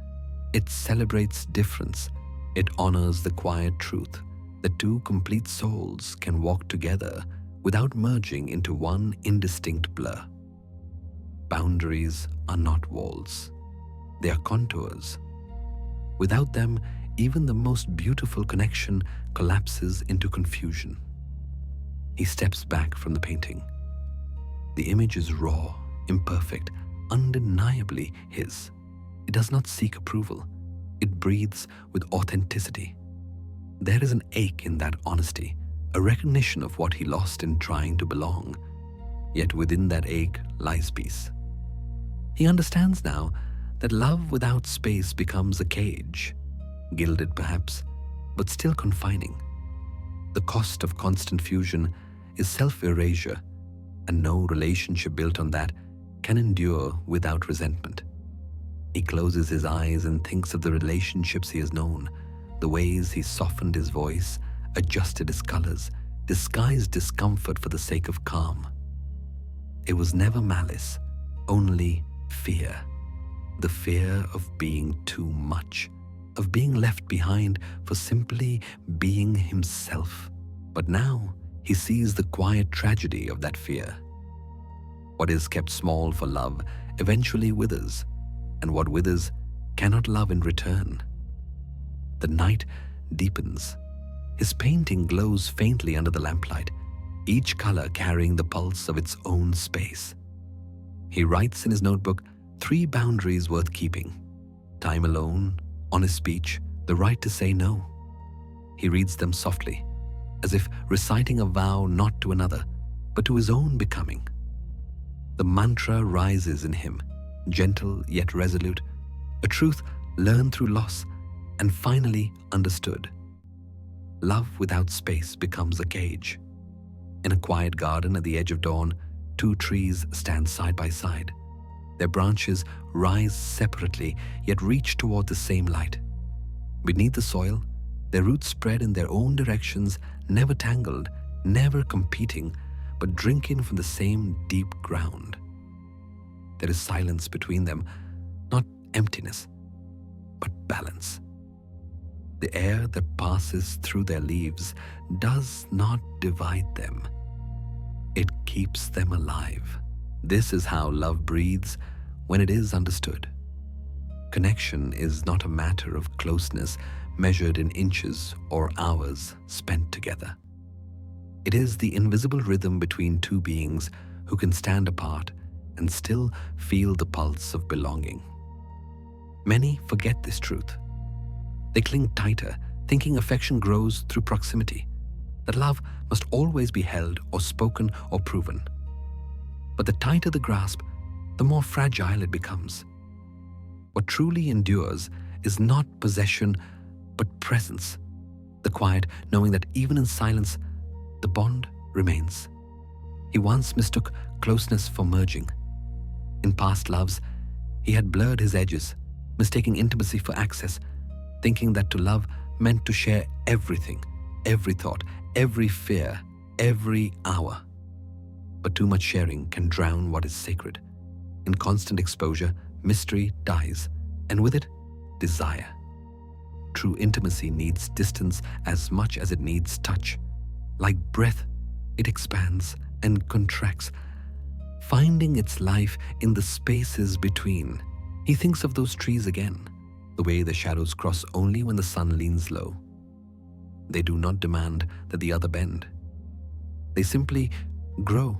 It celebrates difference. It honors the quiet truth that two complete souls can walk together without merging into one indistinct blur. Boundaries are not walls. They are contours. Without them, even the most beautiful connection collapses into confusion. He steps back from the painting. The image is raw, imperfect, undeniably his. It does not seek approval. It breathes with authenticity. There is an ache in that honesty, a recognition of what he lost in trying to belong. Yet within that ache lies peace. He understands now that love without space becomes a cage, gilded perhaps, but still confining. The cost of constant fusion is self-erasure, and no relationship built on that can endure without resentment. He closes his eyes and thinks of the relationships he has known, the ways he softened his voice, adjusted his colors, disguised discomfort for the sake of calm. It was never malice, only fear. The fear of being too much, of being left behind for simply being himself. But now he sees the quiet tragedy of that fear. What is kept small for love eventually withers, and what withers cannot love in return. The night deepens. His painting glows faintly under the lamplight, each color carrying the pulse of its own space. He writes in his notebook 3 boundaries worth keeping: time alone, honest speech, the right to say no. He reads them softly, as if reciting a vow not to another, but to his own becoming. The mantra rises in him, gentle yet resolute, a truth learned through loss and finally understood. Love without space becomes a cage. In a quiet garden at the edge of dawn, 2 trees stand side by side. Their branches rise separately, yet reach toward the same light. Beneath the soil, their roots spread in their own directions, never tangled, never competing, but drinking from the same deep ground. There is silence between them, not emptiness, but balance. The air that passes through their leaves does not divide them. It keeps them alive. This is how love breathes when it is understood. Connection is not a matter of closeness measured in inches or hours spent together. It is the invisible rhythm between 2 beings who can stand apart and still feel the pulse of belonging. Many forget this truth. They cling tighter, thinking affection grows through proximity, that love must always be held or spoken or proven. But the tighter the grasp, the more fragile it becomes. What truly endures is not possession, but presence. The quiet, knowing that even in silence, the bond remains. He once mistook closeness for merging. In past loves, he had blurred his edges, mistaking intimacy for access, thinking that to love meant to share everything, every thought, every fear, every hour. But too much sharing can drown what is sacred. In constant exposure, mystery dies, and with it, desire. True intimacy needs distance as much as it needs touch. Like breath, it expands and contracts, finding its life in the spaces between. He thinks of those trees again, the way the shadows cross only when the sun leans low. They do not demand that the other bend. They simply grow,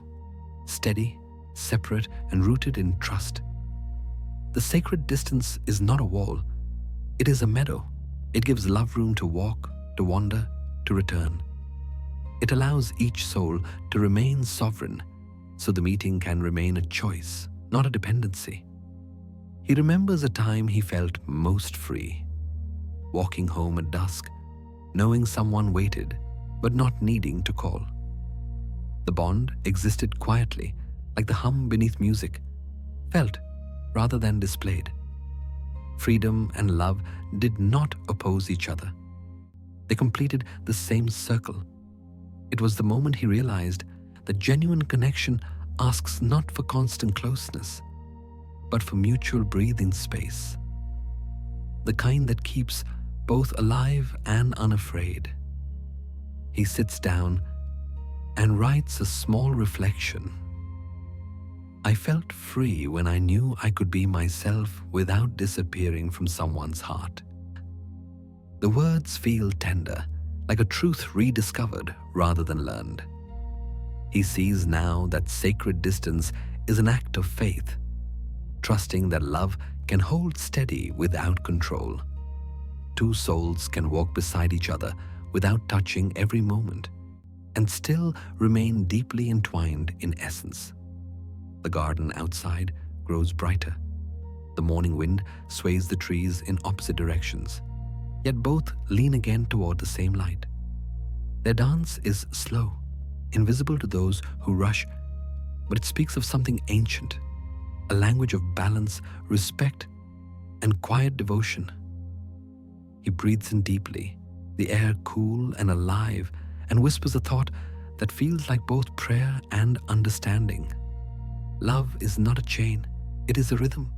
steady, separate, and rooted in trust. The sacred distance is not a wall. It is a meadow. It gives love room to walk, to wander, to return. It allows each soul to remain sovereign, so the meeting can remain a choice, not a dependency. He remembers a time he felt most free, walking home at dusk, knowing someone waited, but not needing to call. The bond existed quietly, like the hum beneath music, felt rather than displayed. Freedom and love did not oppose each other. They completed the same circle. It was the moment he realized that genuine connection asks not for constant closeness, but for mutual breathing space. The kind that keeps both alive and unafraid. He sits down and writes a small reflection. I felt free when I knew I could be myself without disappearing from someone's heart. The words feel tender, like a truth rediscovered rather than learned. He sees now that sacred distance is an act of faith, trusting that love can hold steady without control. Two souls can walk beside each other without touching every moment, and still remain deeply entwined in essence. The garden outside grows brighter. The morning wind sways the trees in opposite directions, yet both lean again toward the same light. Their dance is slow, invisible to those who rush, but it speaks of something ancient, a language of balance, respect, and quiet devotion. He breathes in deeply, the air cool and alive, and whispers a thought that feels like both prayer and understanding. Love is not a chain, it is a rhythm.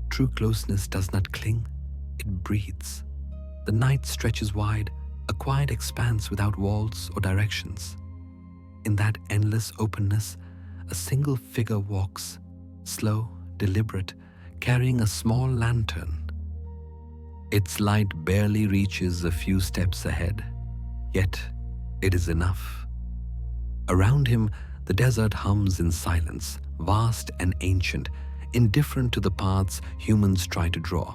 True closeness does not cling, it breathes. The night stretches wide, a quiet expanse without walls or directions. In that endless openness, a single figure walks, slow, deliberate, carrying a small lantern. Its light barely reaches a few steps ahead, yet it is enough. Around him, the desert hums in silence, vast and ancient, indifferent to the paths humans try to draw.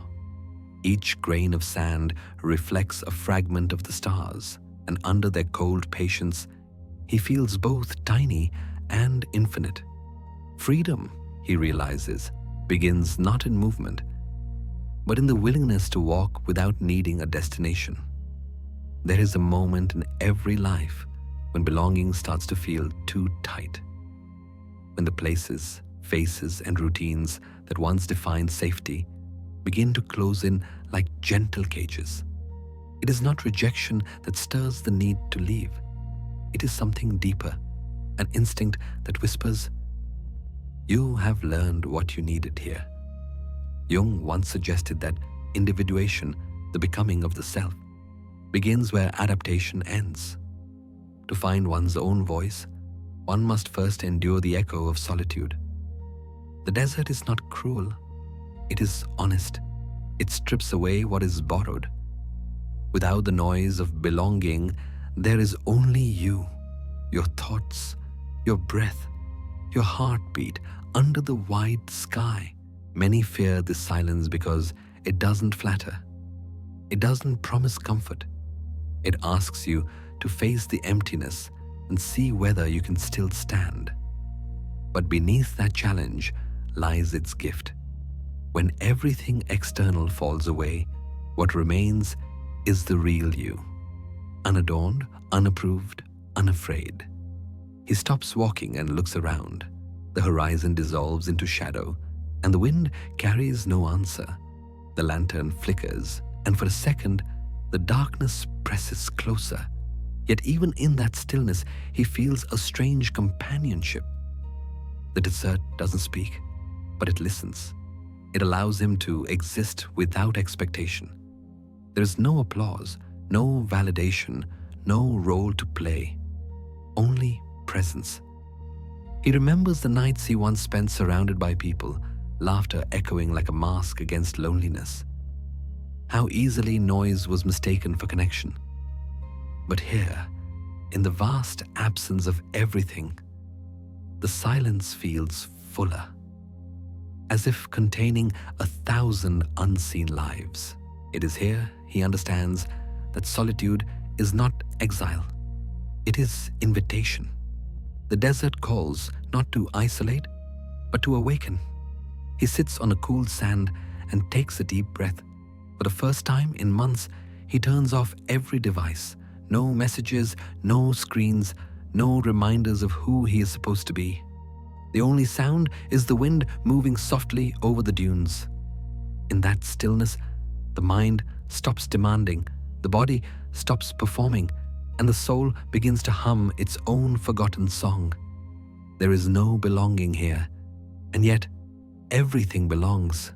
Each grain of sand reflects a fragment of the stars, and under their cold patience, he feels both tiny and infinite. Freedom, he realizes, begins not in movement, but in the willingness to walk without needing a destination. There is a moment in every life when belonging starts to feel too tight, when the places, faces, and routines that once defined safety begin to close in like gentle cages. It is not rejection that stirs the need to leave. It is something deeper, an instinct that whispers, "You have learned what you needed here." Jung once suggested that individuation, the becoming of the self, begins where adaptation ends. To find one's own voice, one must first endure the echo of solitude. The desert is not cruel, it is honest. It strips away what is borrowed. Without the noise of belonging, there is only you, your thoughts, your breath, your heartbeat under the wide sky. Many fear this silence because it doesn't flatter. It doesn't promise comfort. It asks you to face the emptiness and see whether you can still stand. But beneath that challenge lies its gift. When everything external falls away, what remains is the real you, unadorned, unapproved, unafraid. He stops walking and looks around. The horizon dissolves into shadow, and the wind carries no answer. The lantern flickers, and for a second, the darkness presses closer. Yet even in that stillness, he feels a strange companionship. The desert doesn't speak, but it listens. It allows him to exist without expectation. There is no applause, no validation, no role to play, only presence. He remembers the nights he once spent surrounded by people, laughter echoing like a mask against loneliness. How easily noise was mistaken for connection. But here, in the vast absence of everything, the silence feels fuller, as if containing 1,000 unseen lives. It is here he understands that solitude is not exile, it is invitation. The desert calls not to isolate, but to awaken. He sits on a cool sand and takes a deep breath. For the first time in months, he turns off every device. No messages, no screens, no reminders of who he is supposed to be. The only sound is the wind moving softly over the dunes. In that stillness, the mind stops demanding, the body stops performing, and the soul begins to hum its own forgotten song. There is no belonging here, and yet everything belongs.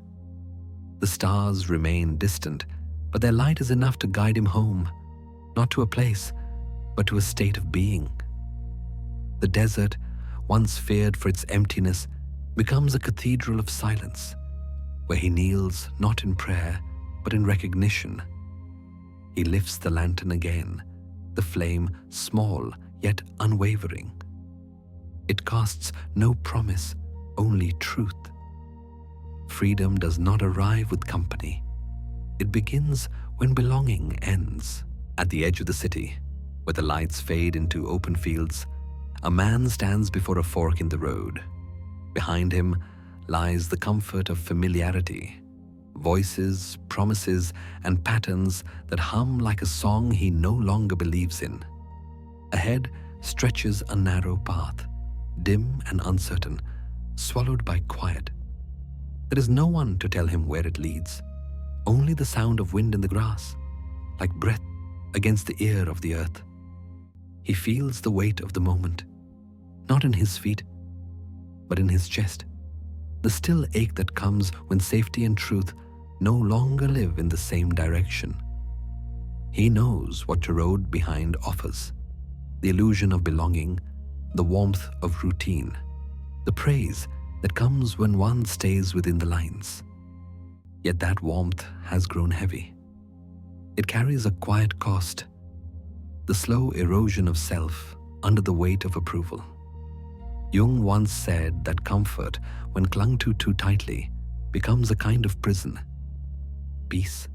The stars remain distant, but their light is enough to guide him home, not to a place, but to a state of being. The desert, once feared for its emptiness, becomes a cathedral of silence, where he kneels not in prayer, but in recognition. He lifts the lantern again, the flame small yet unwavering. It casts no promise, only truth. Freedom does not arrive with company. It begins when belonging ends. At the edge of the city, where the lights fade into open fields, a man stands before a fork in the road. Behind him lies the comfort of familiarity, voices, promises, and patterns that hum like a song he no longer believes in. Ahead stretches a narrow path, dim and uncertain, swallowed by quiet. There is no one to tell him where it leads, only the sound of wind in the grass, like breath against the ear of the earth. He feels the weight of the moment, not in his feet, but in his chest, the still ache that comes when safety and truth no longer live in the same direction. He knows what the road behind offers: the illusion of belonging, the warmth of routine, the praise that comes when one stays within the lines. Yet that warmth has grown heavy. It carries a quiet cost, the slow erosion of self under the weight of approval. Jung once said that comfort, when clung to too tightly, becomes a kind of prison. Peace,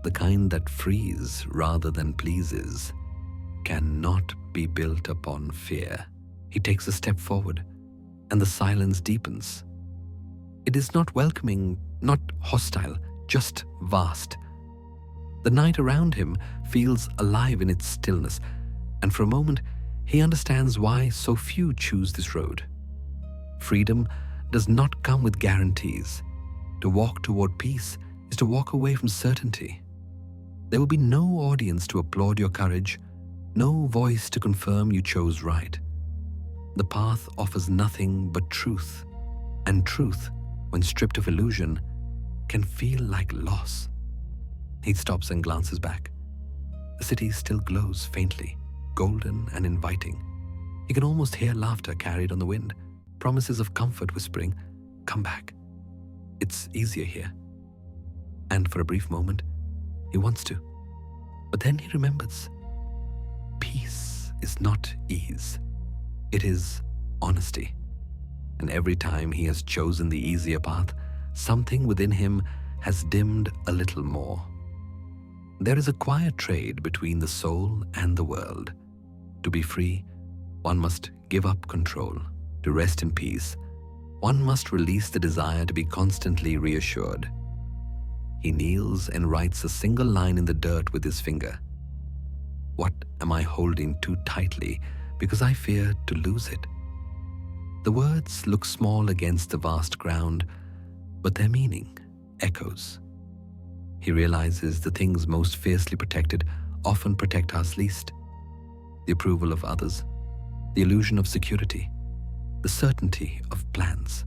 the kind that frees rather than pleases, cannot be built upon fear. He takes a step forward, and the silence deepens. It is not welcoming, not hostile, just vast. The night around him feels alive in its stillness, and for a moment he understands why so few choose this road. Freedom does not come with guarantees. To walk toward peace is to walk away from certainty. There will be no audience to applaud your courage, no voice to confirm you chose right. The path offers nothing but truth, and truth, when stripped of illusion, can feel like loss. He stops and glances back. The city still glows faintly, golden and inviting. He can almost hear laughter carried on the wind, promises of comfort whispering, "Come back. It's easier here." And for a brief moment, he wants to. But then he remembers. Peace is not ease. It is honesty. And every time he has chosen the easier path, something within him has dimmed a little more. There is a quiet trade between the soul and the world. To be free, one must give up control. To rest in peace, one must release the desire to be constantly reassured. He kneels and writes a single line in the dirt with his finger. What am I holding too tightly because I fear to lose it? The words look small against the vast ground, but their meaning echoes. He realizes the things most fiercely protected often protect us least. The approval of others, the illusion of security, the certainty of plans.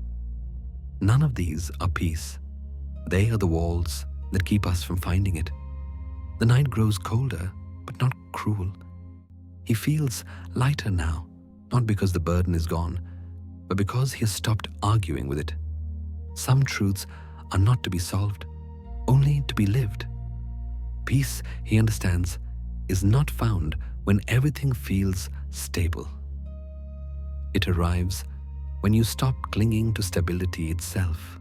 None of these are peace. They are the walls that keep us from finding it. The night grows colder, but not cruel. He feels lighter now, not because the burden is gone, but because he has stopped arguing with it. Some truths are not to be solved, only to be lived. Peace, he understands, is not found when everything feels stable. It arrives when you stop clinging to stability itself.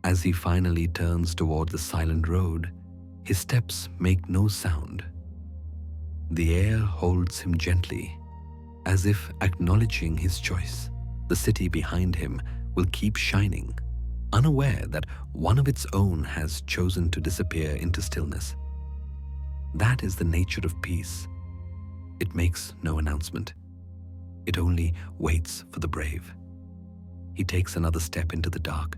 As he finally turns toward the silent road, his steps make no sound. The air holds him gently, as if acknowledging his choice. The city behind him will keep shining, unaware that one of its own has chosen to disappear into stillness. That is the nature of peace. It makes no announcement. It only waits for the brave. He takes another step into the dark,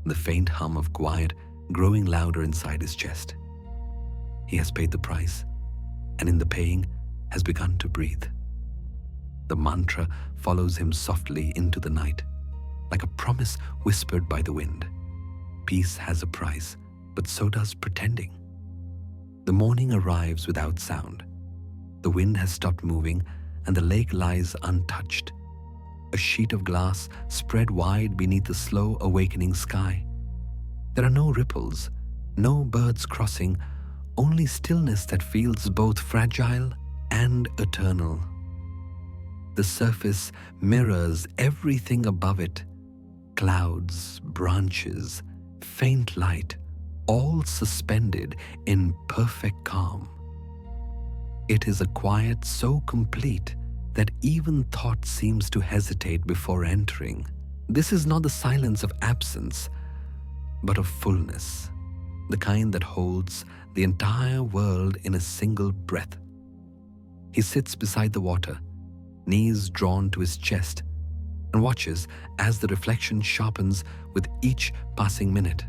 the faint hum of quiet growing louder inside his chest. He has paid the price, and in the paying has begun to breathe. The mantra follows him softly into the night, like a promise whispered by the wind. Peace has a price, but so does pretending. The morning arrives without sound. The wind has stopped moving, and the lake lies untouched, a sheet of glass spread wide beneath the slow awakening sky. There are no ripples, no birds crossing, only stillness that feels both fragile and eternal. The surface mirrors everything above it: clouds, branches, faint light, all suspended in perfect calm. It is a quiet so complete that even thought seems to hesitate before entering. This is not the silence of absence, but of fullness, the kind that holds the entire world in a single breath. He sits beside the water, knees drawn to his chest, and watches as the reflection sharpens with each passing minute.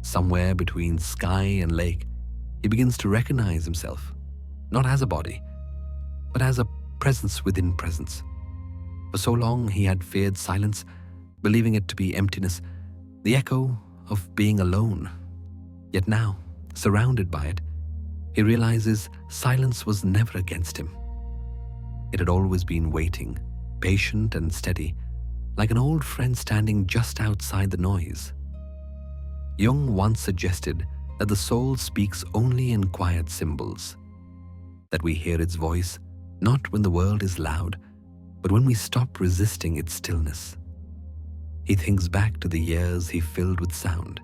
Somewhere between sky and lake, he begins to recognize himself, not as a body, but as a presence within presence. For so long he had feared silence, believing it to be emptiness, the echo of being alone. Yet now, surrounded by it, he realizes silence was never against him. It had always been waiting, patient and steady, like an old friend standing just outside the noise. Jung once suggested that the soul speaks only in quiet symbols, that we hear its voice not when the world is loud, but when we stop resisting its stillness. He thinks back to the years he filled with sound,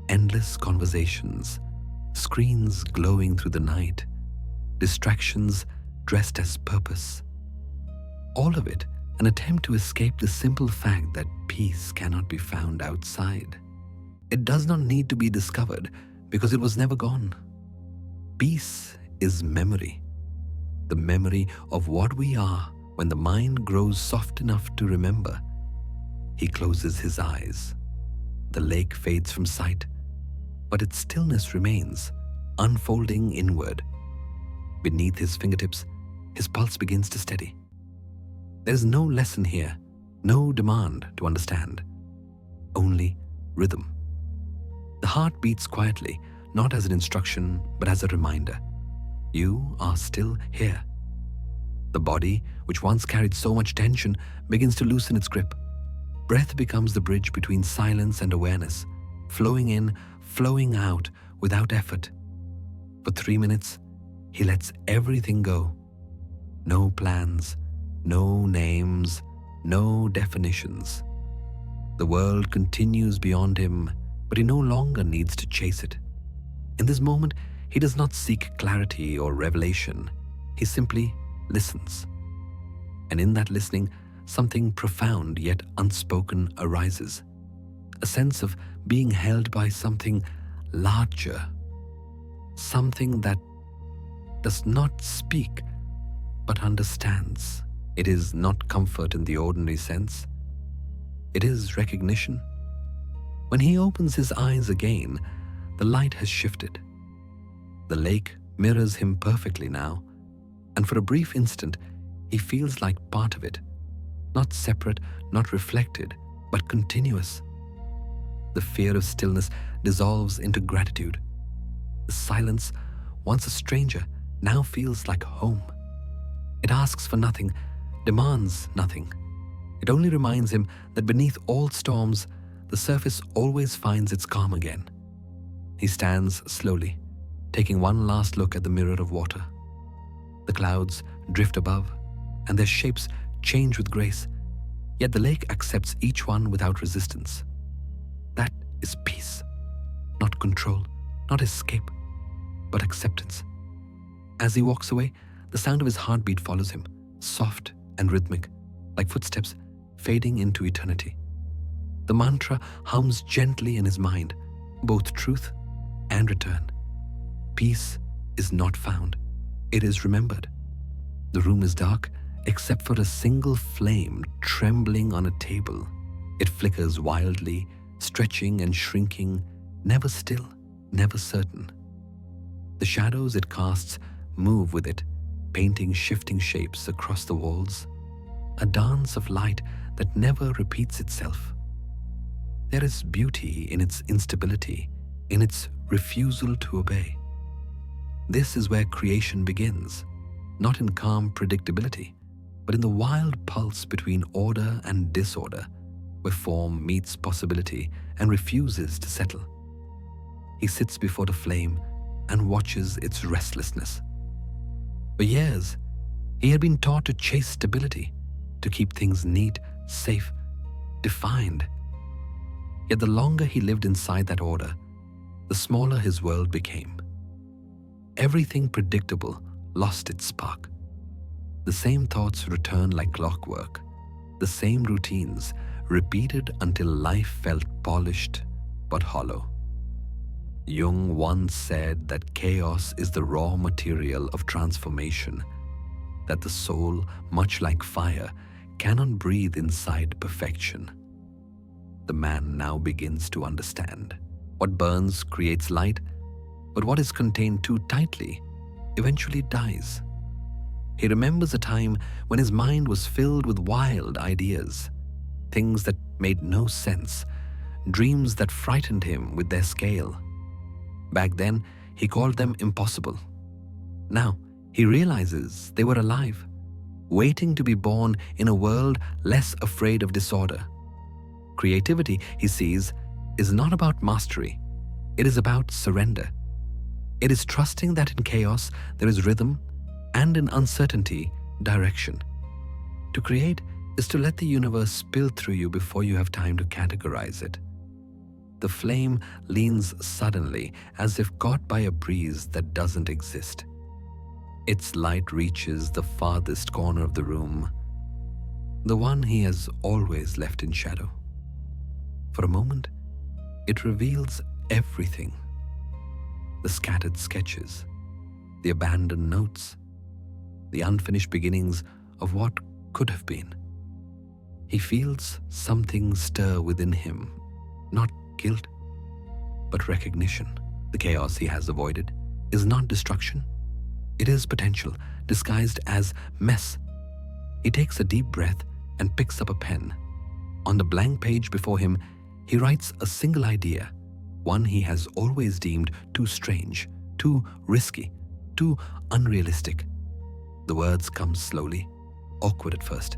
endless conversations, screens glowing through the night, distractions dressed as purpose. All of it an attempt to escape the simple fact that peace cannot be found outside. It does not need to be discovered because it was never gone. Peace is memory, the memory of what we are when the mind grows soft enough to remember. He closes his eyes. The lake fades from sight, but its stillness remains, unfolding inward. Beneath his fingertips, his pulse begins to steady. There is no lesson here, no demand to understand, only rhythm. The heart beats quietly, not as an instruction, but as a reminder. You are still here. The body, which once carried so much tension, begins to loosen its grip. Breath becomes the bridge between silence and awareness, flowing in, flowing out without effort. For 3 minutes, he lets everything go. No plans, no names, no definitions. The world continues beyond him, but he no longer needs to chase it. In this moment, he does not seek clarity or revelation. He simply listens. And in that listening, something profound yet unspoken arises. A sense of being held by something larger, something that does not speak but understands. It is not comfort in the ordinary sense. It is recognition. When he opens his eyes again, the light has shifted. The lake mirrors him perfectly now, and for a brief instant, he feels like part of it, not separate, not reflected, but continuous. The fear of stillness dissolves into gratitude. The silence, once a stranger, now feels like home. It asks for nothing, demands nothing. It only reminds him that beneath all storms, the surface always finds its calm again. He stands slowly, taking one last look at the mirror of water. The clouds drift above, and their shapes change with grace, yet the lake accepts each one without resistance. That is peace, not control, not escape, but acceptance. As he walks away, the sound of his heartbeat follows him, soft and rhythmic, like footsteps fading into eternity. The mantra hums gently in his mind, both truth and return. Peace is not found, it is remembered. The room is dark, except for a single flame trembling on a table. It flickers wildly, stretching and shrinking, never still, never certain. The shadows it casts move with it, painting shifting shapes across the walls, a dance of light that never repeats itself. There is beauty in its instability, in its refusal to obey. This is where creation begins, not in calm predictability, but in the wild pulse between order and disorder, where form meets possibility and refuses to settle. He sits before the flame and watches its restlessness. For years, he had been taught to chase stability, to keep things neat, safe, defined. Yet the longer he lived inside that order, the smaller his world became. Everything predictable lost its spark. The same thoughts returned like clockwork, the same routines repeated until life felt polished but hollow. Jung once said that chaos is the raw material of transformation, that the soul, much like fire, cannot breathe inside perfection. The man now begins to understand. What burns creates light, but what is contained too tightly eventually dies. He remembers a time when his mind was filled with wild ideas, things that made no sense, dreams that frightened him with their scale. Back then, he called them impossible. Now, he realizes they were alive, waiting to be born in a world less afraid of disorder. Creativity, he sees, is not about mastery. It is about surrender. It is trusting that in chaos there is rhythm, and in uncertainty, direction. To create is to let the universe spill through you before you have time to categorize it. The flame leans suddenly, as if caught by a breeze that doesn't exist. Its light reaches the farthest corner of the room, the one he has always left in shadow. For a moment, it reveals everything. The scattered sketches, the abandoned notes, the unfinished beginnings of what could have been. He feels something stir within him, not guilt, but recognition. The chaos he has avoided is not destruction. It is potential, disguised as mess. He takes a deep breath and picks up a pen. On the blank page before him, he writes a single idea, one he has always deemed too strange, too risky, too unrealistic. The words come slowly, awkward at first,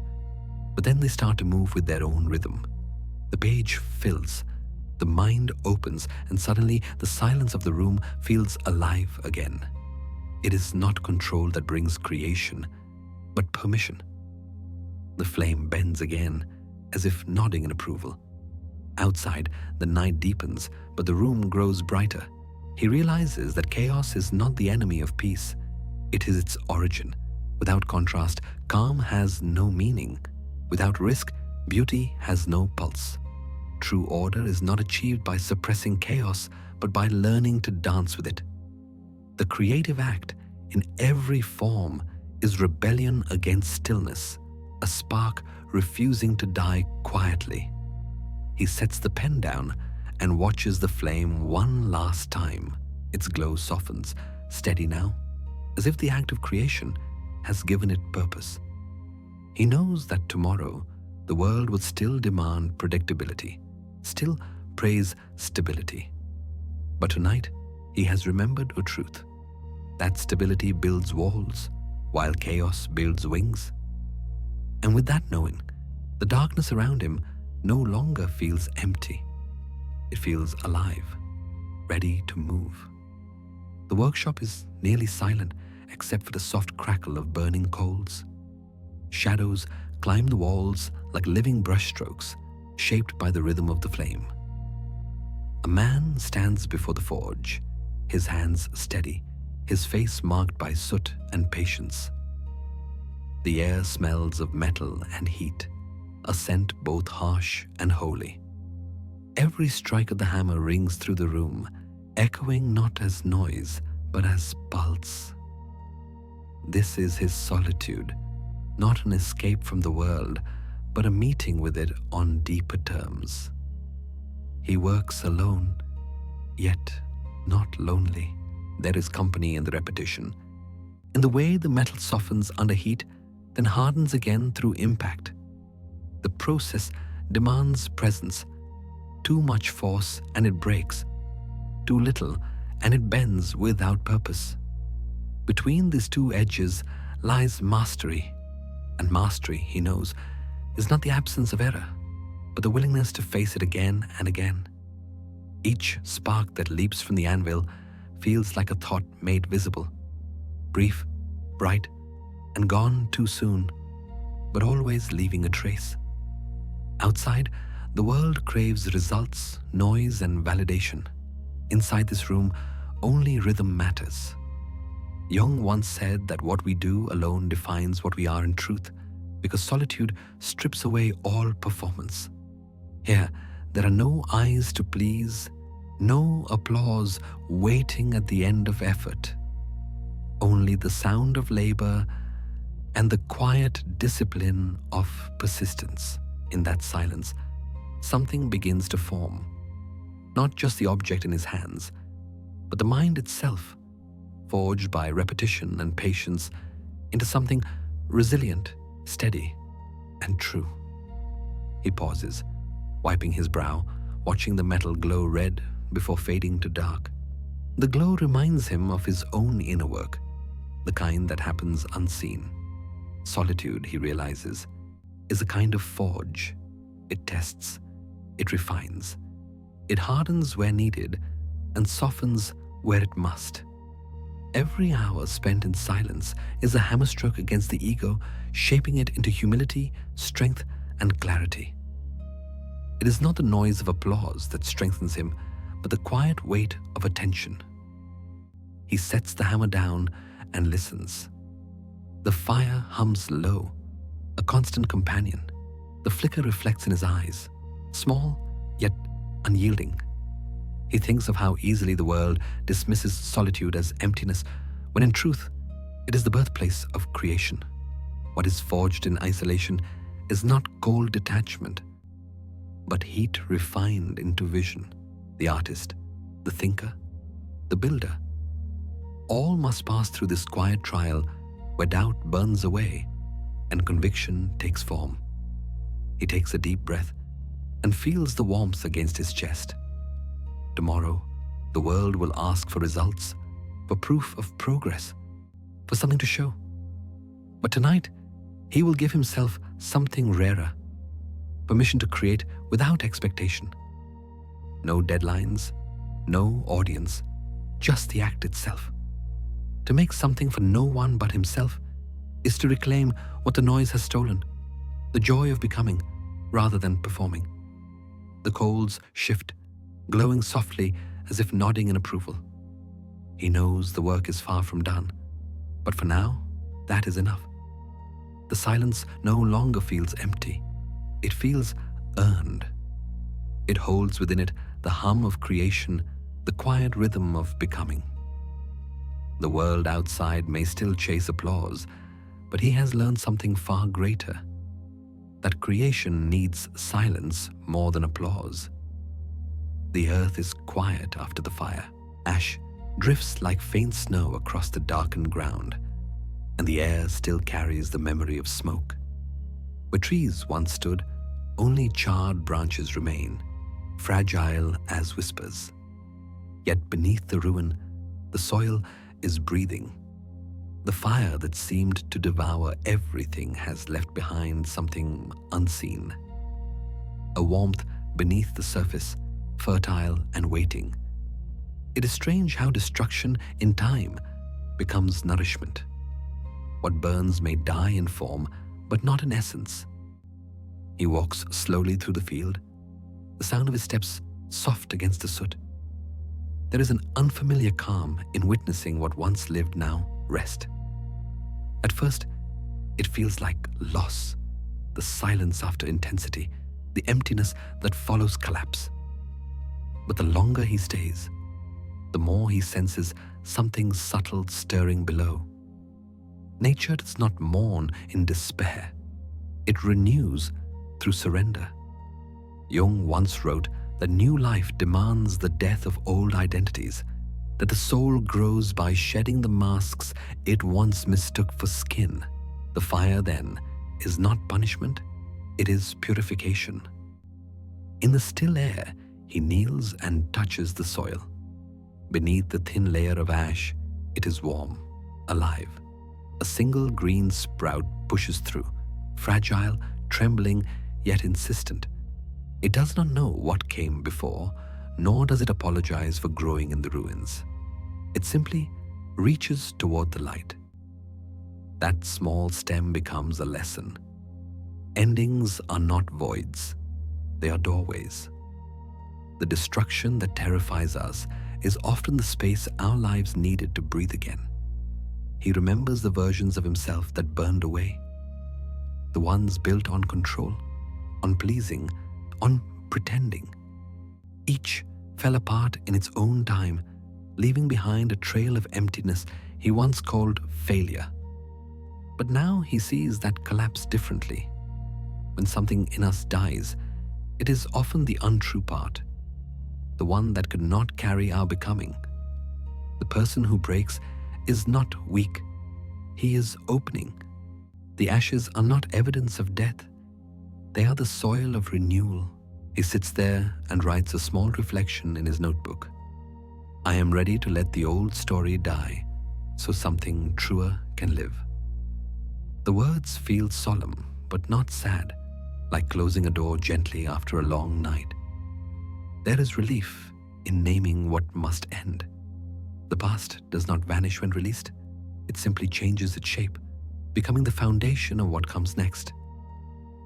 but then they start to move with their own rhythm. The page fills, the mind opens, and suddenly the silence of the room feels alive again. It is not control that brings creation, but permission. The flame bends again, as if nodding in approval. Outside, the night deepens, but the room grows brighter. He realizes that chaos is not the enemy of peace. It is its origin. Without contrast, calm has no meaning. Without risk, beauty has no pulse. True order is not achieved by suppressing chaos, but by learning to dance with it. The creative act, in every form, is rebellion against stillness, a spark refusing to die quietly. He sets the pen down and watches the flame one last time. Its glow softens, steady now, as if the act of creation has given it purpose. He knows that tomorrow the world will still demand predictability, still praise stability. But tonight he has remembered a truth: that stability builds walls, while chaos builds wings. And with that knowing, the darkness around him no longer feels empty. It feels alive, ready to move. The workshop is nearly silent except for the soft crackle of burning coals. Shadows climb the walls like living brushstrokes, shaped by the rhythm of the flame. A man stands before the forge, his hands steady, his face marked by soot and patience. The air smells of metal and heat, a scent both harsh and holy. Every strike of the hammer rings through the room, echoing not as noise, but as pulse. This is his solitude, not an escape from the world, but a meeting with it on deeper terms. He works alone, yet not lonely. There is company in the repetition, in the way the metal softens under heat, then hardens again through impact. The process demands presence. Too much force and it breaks. Too little and it bends without purpose. Between these two edges lies mastery, and mastery, he knows, is not the absence of error, but the willingness to face it again and again. Each spark that leaps from the anvil feels like a thought made visible, brief, bright, and gone too soon, but always leaving a trace. Outside, the world craves results, noise, and validation. Inside this room, only rhythm matters. Jung once said that what we do alone defines what we are in truth, because solitude strips away all performance. Here, there are no eyes to please, no applause waiting at the end of effort. Only the sound of labor and the quiet discipline of persistence. In that silence, something begins to form. Not just the object in his hands, but the mind itself, forged by repetition and patience into something resilient, steady, and true. He pauses, wiping his brow, watching the metal glow red before fading to dark. The glow reminds him of his own inner work, the kind that happens unseen. Solitude, he realizes, is a kind of forge. It tests, it refines, it hardens where needed, and softens where it must. Every hour spent in silence is a hammerstroke against the ego, shaping it into humility, strength, and clarity. It is not the noise of applause that strengthens him, but the quiet weight of attention. He sets the hammer down and listens. The fire hums low, a constant companion. The flicker reflects in his eyes, small yet unyielding. He thinks of how easily the world dismisses solitude as emptiness, when in truth, it is the birthplace of creation. What is forged in isolation is not cold detachment, but heat refined into vision. The artist, the thinker, the builder, all must pass through this quiet trial where doubt burns away and conviction takes form. He takes a deep breath and feels the warmth against his chest. Tomorrow, the world will ask for results, for proof of progress, for something to show. But tonight, he will give himself something rarer, permission to create without expectation. No deadlines, no audience, just the act itself. To make something for no one but himself is to reclaim what the noise has stolen, the joy of becoming rather than performing. The coals shift, glowing softly as if nodding in approval. He knows the work is far from done, but for now, that is enough. The silence no longer feels empty. It feels earned. It holds within it the hum of creation, the quiet rhythm of becoming. The world outside may still chase applause, but he has learned something far greater, that creation needs silence more than applause. The earth is quiet after the fire. Ash drifts like faint snow across the darkened ground, and the air still carries the memory of smoke. Where trees once stood, only charred branches remain, fragile as whispers. Yet beneath the ruin, the soil is breathing. The fire that seemed to devour everything has left behind something unseen. A warmth beneath the surface, fertile and waiting. It is strange how destruction in time becomes nourishment. What burns may die in form, but not in essence. He walks slowly through the field, the sound of his steps soft against the soot. There is an unfamiliar calm in witnessing what once lived now rest. At first, it feels like loss, the silence after intensity, the emptiness that follows collapse. But the longer he stays, the more he senses something subtle stirring below. Nature does not mourn in despair. It renews through surrender. Jung once wrote that new life demands the death of old identities, that the soul grows by shedding the masks it once mistook for skin. The fire, then, is not punishment, it is purification. In the still air, he kneels and touches the soil. Beneath the thin layer of ash, it is warm, alive. A single green sprout pushes through, fragile, trembling, yet insistent. It does not know what came before, nor does it apologize for growing in the ruins. It simply reaches toward the light. That small stem becomes a lesson. Endings are not voids, they are doorways. The destruction that terrifies us is often the space our lives needed to breathe again. He remembers the versions of himself that burned away, the ones built on control, on pleasing, on pretending. Each fell apart in its own time, leaving behind a trail of emptiness he once called failure. But now he sees that collapse differently. When something in us dies, it is often the untrue part, the one that could not carry our becoming. The person who breaks is not weak, he is opening. The ashes are not evidence of death, they are the soil of renewal. He sits there and writes a small reflection in his notebook. I am ready to let the old story die, so something truer can live. The words feel solemn, but not sad, like closing a door gently after a long night. There is relief in naming what must end. The past does not vanish when released. It simply changes its shape, becoming the foundation of what comes next.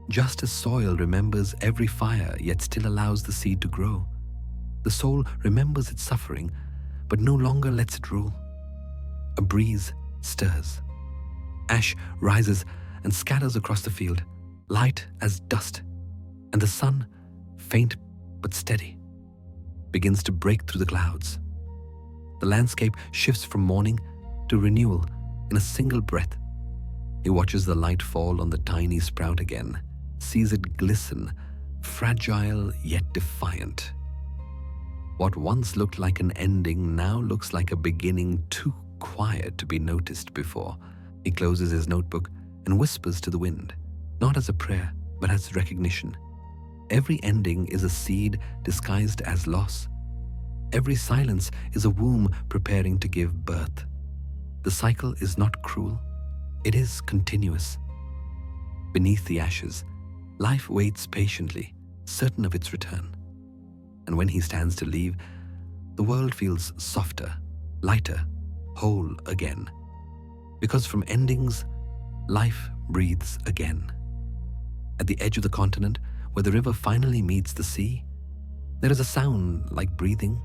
Just as soil remembers every fire yet still allows the seed to grow, the soul remembers its suffering but no longer lets it rule. A breeze stirs. Ash rises and scatters across the field, light as dust, and the sun, faint but steady, begins to break through the clouds. The landscape shifts from mourning to renewal in a single breath. He watches the light fall on the tiny sprout again, sees it glisten, fragile yet defiant. What once looked like an ending now looks like a beginning too quiet to be noticed before. He closes his notebook and whispers to the wind, not as a prayer, but as recognition. Every ending is a seed disguised as loss. Every silence is a womb preparing to give birth. The cycle is not cruel, it is continuous. Beneath the ashes, life waits patiently, certain of its return. And when he stands to leave, the world feels softer, lighter, whole again. Because from endings, life breathes again. At the edge of the continent, where the river finally meets the sea, there is a sound like breathing.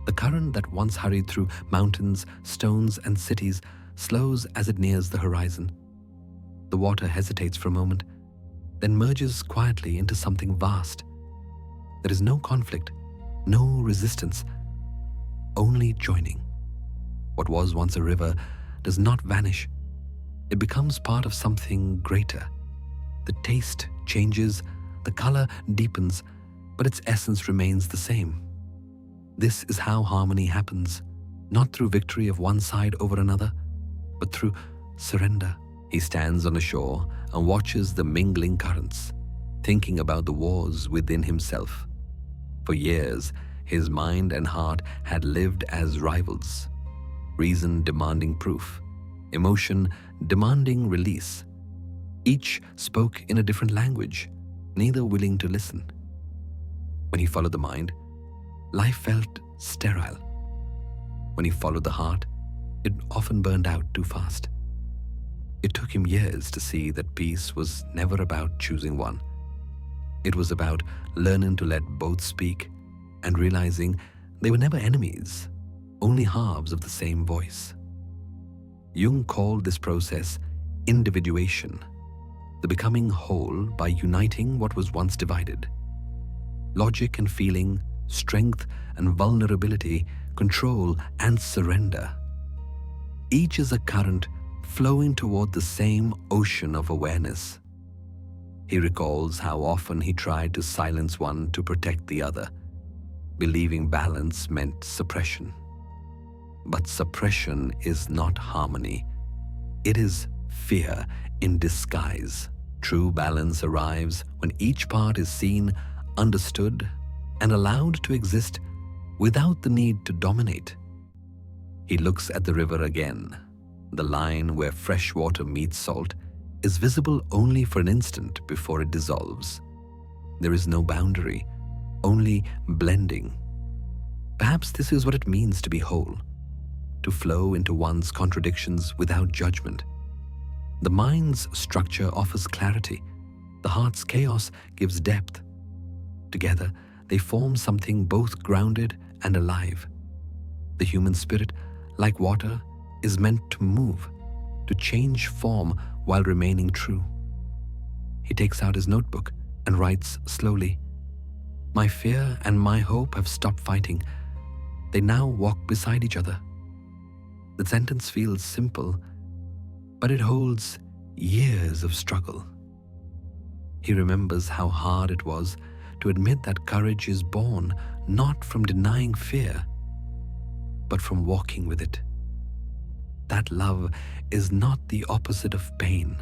The current that once hurried through mountains, stones, and cities slows as it nears the horizon. The water hesitates for a moment, then merges quietly into something vast. There is no conflict, no resistance, only joining. What was once a river does not vanish. It becomes part of something greater. The taste changes, the color deepens, but its essence remains the same. This is how harmony happens, not through victory of one side over another, but through surrender. He stands on the shore and watches the mingling currents, thinking about the wars within himself. For years, his mind and heart had lived as rivals, reason demanding proof, emotion demanding release. Each spoke in a different language, neither willing to listen. When he followed the mind, life felt sterile. When he followed the heart, it often burned out too fast. It took him years to see that peace was never about choosing one. It was about learning to let both speak and realizing they were never enemies, only halves of the same voice. Jung called this process individuation, the becoming whole by uniting what was once divided. Logic and feeling, strength and vulnerability, control and surrender. Each is a current flowing toward the same ocean of awareness. He recalls how often he tried to silence one to protect the other, believing balance meant suppression. But suppression is not harmony. It is fear in disguise. True balance arrives when each part is seen, understood, and allowed to exist without the need to dominate. He looks at the river again. The line where fresh water meets salt is visible only for an instant before it dissolves. There is no boundary, only blending. Perhaps this is what it means to be whole, to flow into one's contradictions without judgment. The mind's structure offers clarity. The heart's chaos gives depth. Together, they form something both grounded and alive. The human spirit, like water, is meant to move, to change form while remaining true. He takes out his notebook and writes slowly, "My fear and my hope have stopped fighting. They now walk beside each other." The sentence feels simple, but it holds years of struggle. He remembers how hard it was to admit that courage is born not from denying fear, but from walking with it. That love is not the opposite of pain,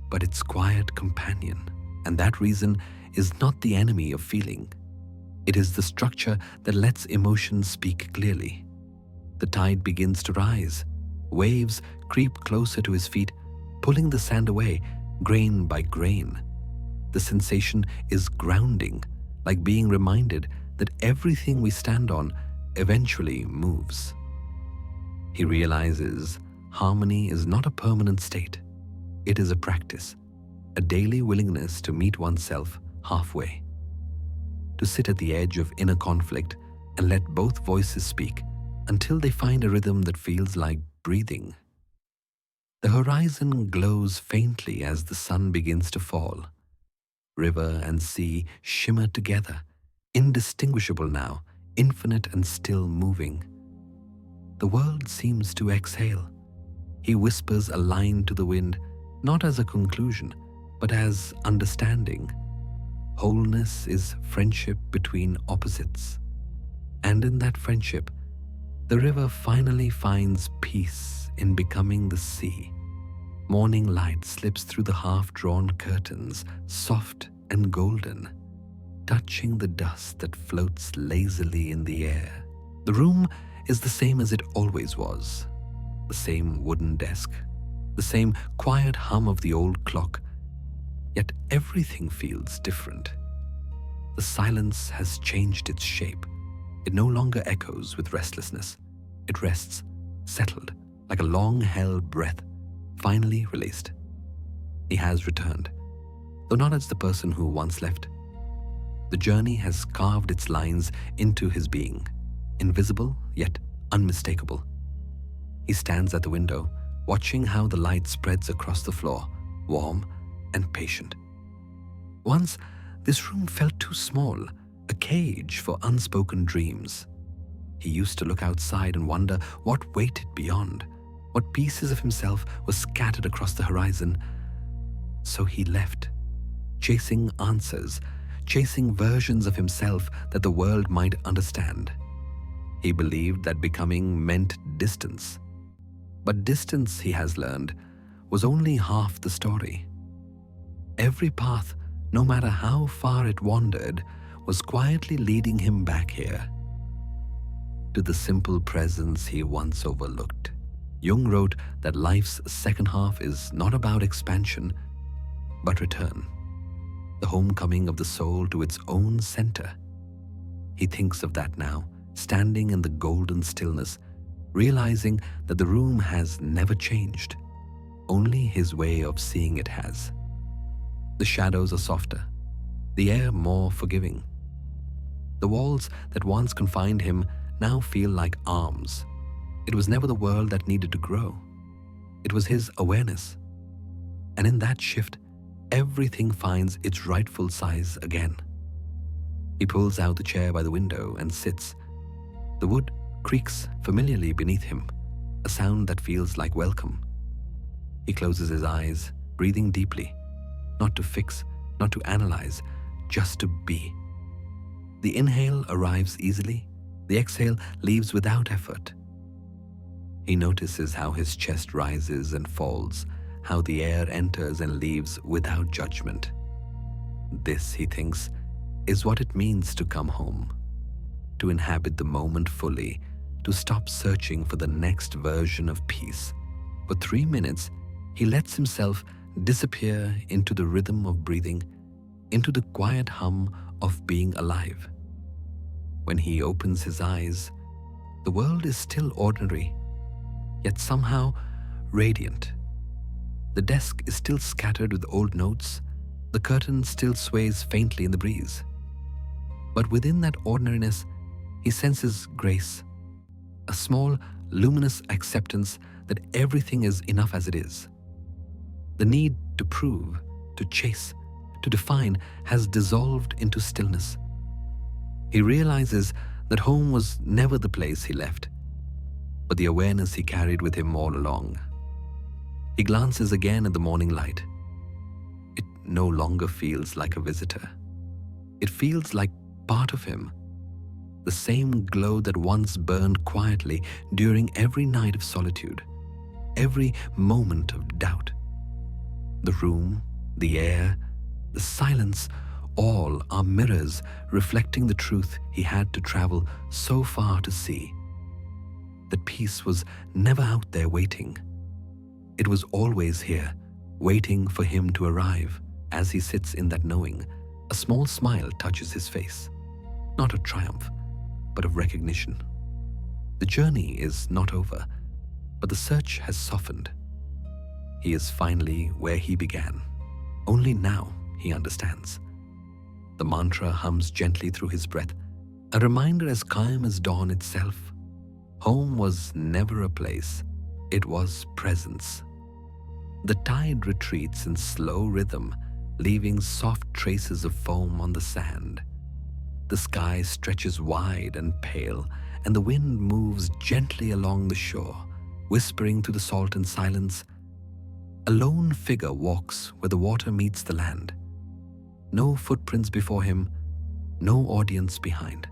but its quiet companion, and that reason is not the enemy of feeling. It is the structure that lets emotions speak clearly. The tide begins to rise. Waves creep closer to his feet, pulling the sand away, grain by grain. The sensation is grounding, like being reminded that everything we stand on eventually moves. He realizes harmony is not a permanent state. It is a practice, a daily willingness to meet oneself halfway, to sit at the edge of inner conflict and let both voices speak until they find a rhythm that feels like breathing. The horizon glows faintly as the sun begins to fall. River and sea shimmer together, indistinguishable now, infinite and still moving. The world seems to exhale. He whispers a line to the wind, not as a conclusion, but as understanding. Wholeness is friendship between opposites. And in that friendship, the river finally finds peace in becoming the sea. Morning light slips through the half-drawn curtains, soft and golden, touching the dust that floats lazily in the air. The room is the same as it always was. The same wooden desk, the same quiet hum of the old clock, yet everything feels different. The silence has changed its shape. It no longer echoes with restlessness. It rests, settled, like a long-held breath, finally released. He has returned, though not as the person who once left. The journey has carved its lines into his being, invisible yet unmistakable. He stands at the window, watching how the light spreads across the floor, warm and patient. Once, this room felt too small, a cage for unspoken dreams. He used to look outside and wonder what waited beyond, what pieces of himself were scattered across the horizon. So he left, chasing answers, chasing versions of himself that the world might understand. He believed that becoming meant distance. But distance, he has learned, was only half the story. Every path, no matter how far it wandered, was quietly leading him back here, to the simple presence he once overlooked. Jung wrote that life's second half is not about expansion, but return, the homecoming of the soul to its own center. He thinks of that now, standing in the golden stillness, realizing that the room has never changed. Only his way of seeing it has. The shadows are softer, the air more forgiving. The walls that once confined him now feel like arms. It was never the world that needed to grow. It was his awareness. And in that shift, everything finds its rightful size again. He pulls out the chair by the window and sits. The wood creaks familiarly beneath him, a sound that feels like welcome. He closes his eyes, breathing deeply, not to fix, not to analyze, just to be. The inhale arrives easily, the exhale leaves without effort. He notices how his chest rises and falls, how the air enters and leaves without judgment. This, he thinks, is what it means to come home, to inhabit the moment fully, to stop searching for the next version of peace. For 3 minutes, he lets himself disappear into the rhythm of breathing, into the quiet hum of being alive. When he opens his eyes, the world is still ordinary, yet somehow radiant. The desk is still scattered with old notes, the curtain still sways faintly in the breeze. But within that ordinariness, he senses grace, a small, luminous acceptance that everything is enough as it is. The need to prove, to chase, to define has dissolved into stillness. He realizes that home was never the place he left, but the awareness he carried with him all along. He glances again at the morning light. It no longer feels like a visitor. It feels like part of him, the same glow that once burned quietly during every night of solitude, every moment of doubt. The room, the air, the silence, all are mirrors reflecting the truth he had to travel so far to see. That peace was never out there waiting. It was always here, waiting for him to arrive. As he sits in that knowing, a small smile touches his face, not of triumph, but of recognition. The journey is not over, but the search has softened. He is finally where he began. Only now he understands. The mantra hums gently through his breath, a reminder as calm as dawn itself. Home was never a place, it was presence. The tide retreats in slow rhythm, leaving soft traces of foam on the sand. The sky stretches wide and pale, and the wind moves gently along the shore, whispering through the salt and silence. A lone figure walks where the water meets the land. No footprints before him, no audience behind.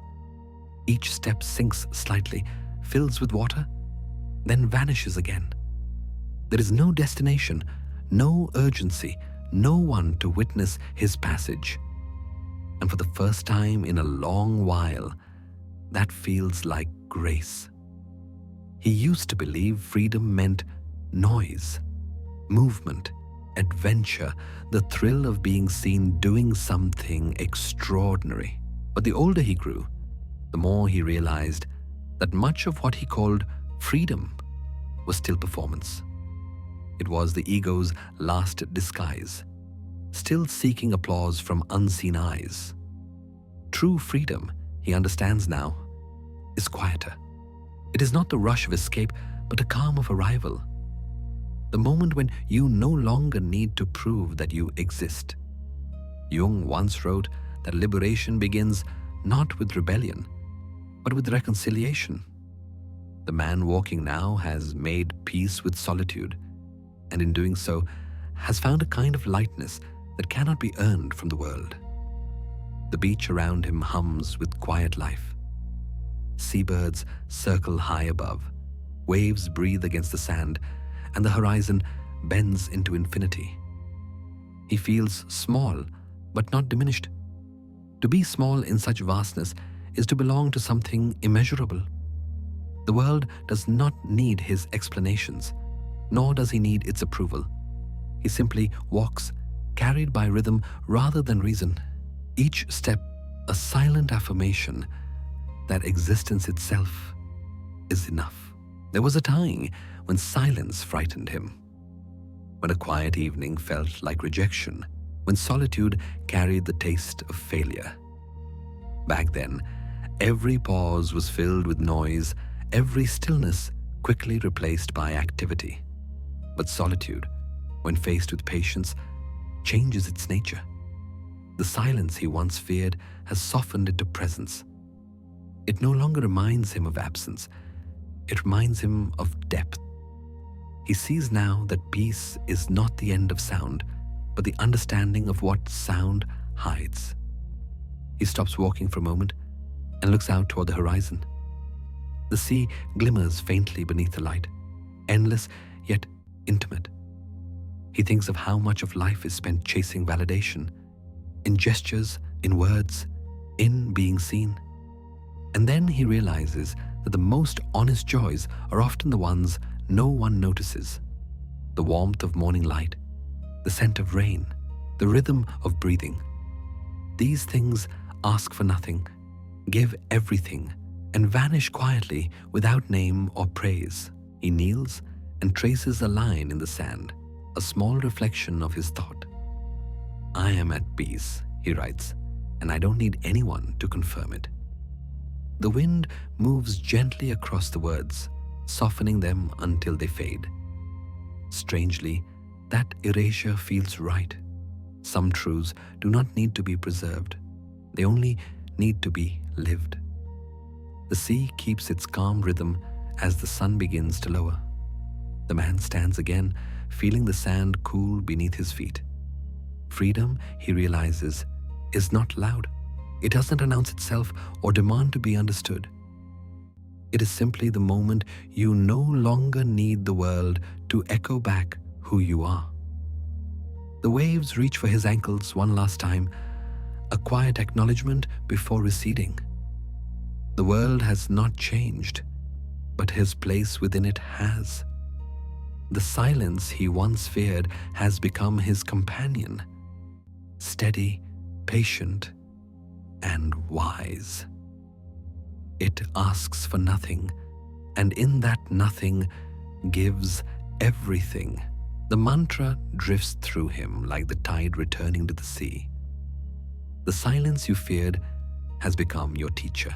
Each step sinks slightly, fills with water, then vanishes again. There is no destination, no urgency, no one to witness his passage. And for the first time in a long while, that feels like grace. He used to believe freedom meant noise, movement, adventure, the thrill of being seen doing something extraordinary. But the older he grew, the more he realized that much of what he called freedom was still performance. It was the ego's last disguise, still seeking applause from unseen eyes. True freedom, he understands now, is quieter. It is not the rush of escape, but the calm of arrival. the moment when you no longer need to prove that you exist. Jung once wrote that liberation begins not with rebellion, but with reconciliation. The man walking now has made peace with solitude, and in doing so, has found a kind of lightness that cannot be earned from the world. The beach around him hums with quiet life. Seabirds circle high above, waves breathe against the sand, and the horizon bends into infinity. He feels small, but not diminished. To be small in such vastness is to belong to something immeasurable. The world does not need his explanations, nor does he need its approval. He simply walks, carried by rhythm rather than reason, each step a silent affirmation that existence itself is enough. There was a time when silence frightened him, when a quiet evening felt like rejection, when solitude carried the taste of failure. Back then, every pause was filled with noise, every stillness quickly replaced by activity. But solitude, when faced with patience, changes its nature. The silence he once feared has softened into presence. It no longer reminds him of absence. It reminds him of depth. He sees now that peace is not the end of sound, but the understanding of what sound hides. He stops walking for a moment and looks out toward the horizon. The sea glimmers faintly beneath the light, endless yet intimate. He thinks of how much of life is spent chasing validation, in gestures, in words, in being seen. And then he realizes that the most honest joys are often the ones no one notices. The warmth of morning light, the scent of rain, the rhythm of breathing. These things ask for nothing, give everything, and vanish quietly without name or praise. He kneels and traces a line in the sand, a small reflection of his thought. "I am at peace," he writes, "and I don't need anyone to confirm it." The wind moves gently across the words, softening them until they fade. Strangely, that erasure feels right. Some truths do not need to be preserved. They only need to be lived. The sea keeps its calm rhythm as the sun begins to lower. The man stands again, feeling the sand cool beneath his feet. Freedom, he realizes, is not loud. It doesn't announce itself or demand to be understood. It is simply the moment you no longer need the world to echo back who you are. The waves reach for his ankles one last time, a quiet acknowledgement before receding. The world has not changed, but his place within it has. The silence he once feared has become his companion, steady, patient, and wise. It asks for nothing, and in that nothing gives everything. The mantra drifts through him like the tide returning to the sea. The silence you feared has become your teacher.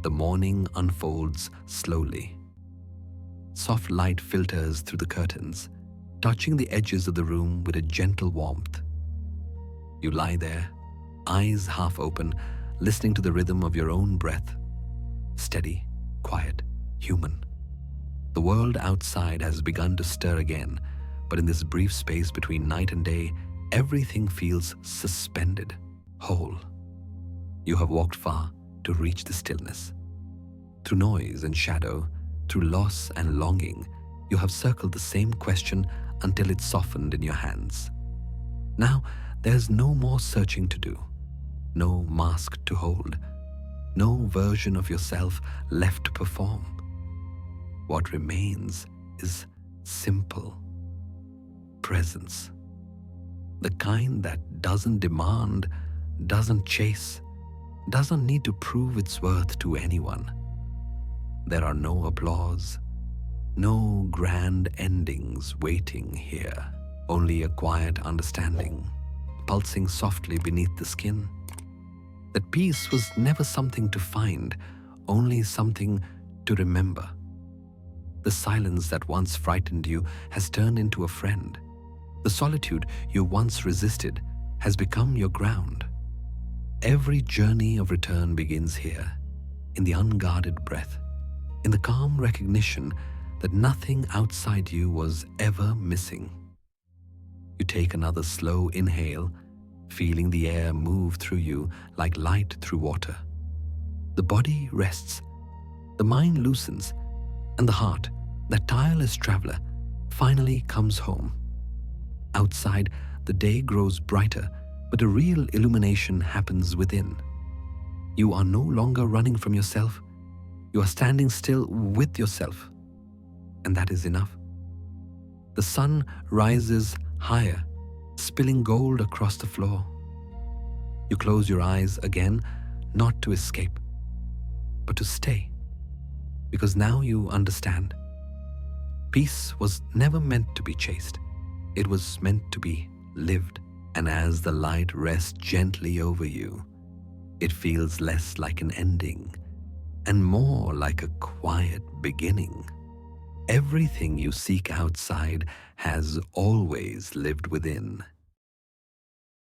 The morning unfolds slowly. Soft light filters through the curtains, touching the edges of the room with a gentle warmth. You lie there, eyes half open, listening to the rhythm of your own breath. Steady, quiet, human. The world outside has begun to stir again, but in this brief space between night and day, everything feels suspended, whole. You have walked far to reach the stillness. Through noise and shadow, through loss and longing, you have circled the same question until it softened in your hands. Now, there's no more searching to do, no mask to hold, no version of yourself left to perform. What remains is simple presence, the kind that doesn't demand, doesn't chase, doesn't need to prove its worth to anyone. There are no applause, no grand endings waiting here, only a quiet understanding, pulsing softly beneath the skin. That peace was never something to find, only something to remember. The silence that once frightened you has turned into a friend. The solitude you once resisted has become your ground. Every journey of return begins here, in the unguarded breath, in the calm recognition that nothing outside you was ever missing. You take another slow inhale, feeling the air move through you like light through water. The body rests, the mind loosens, and the heart, that tireless traveler, finally comes home. Outside, the day grows brighter, but a real illumination happens within. You are no longer running from yourself. You are standing still with yourself. And that is enough. The sun rises higher, spilling gold across the floor. You close your eyes again, not to escape, but to stay. Because now you understand. Peace was never meant to be chased. It was meant to be lived. And as the light rests gently over you, it feels less like an ending and more like a quiet beginning. Everything you seek outside has always lived within.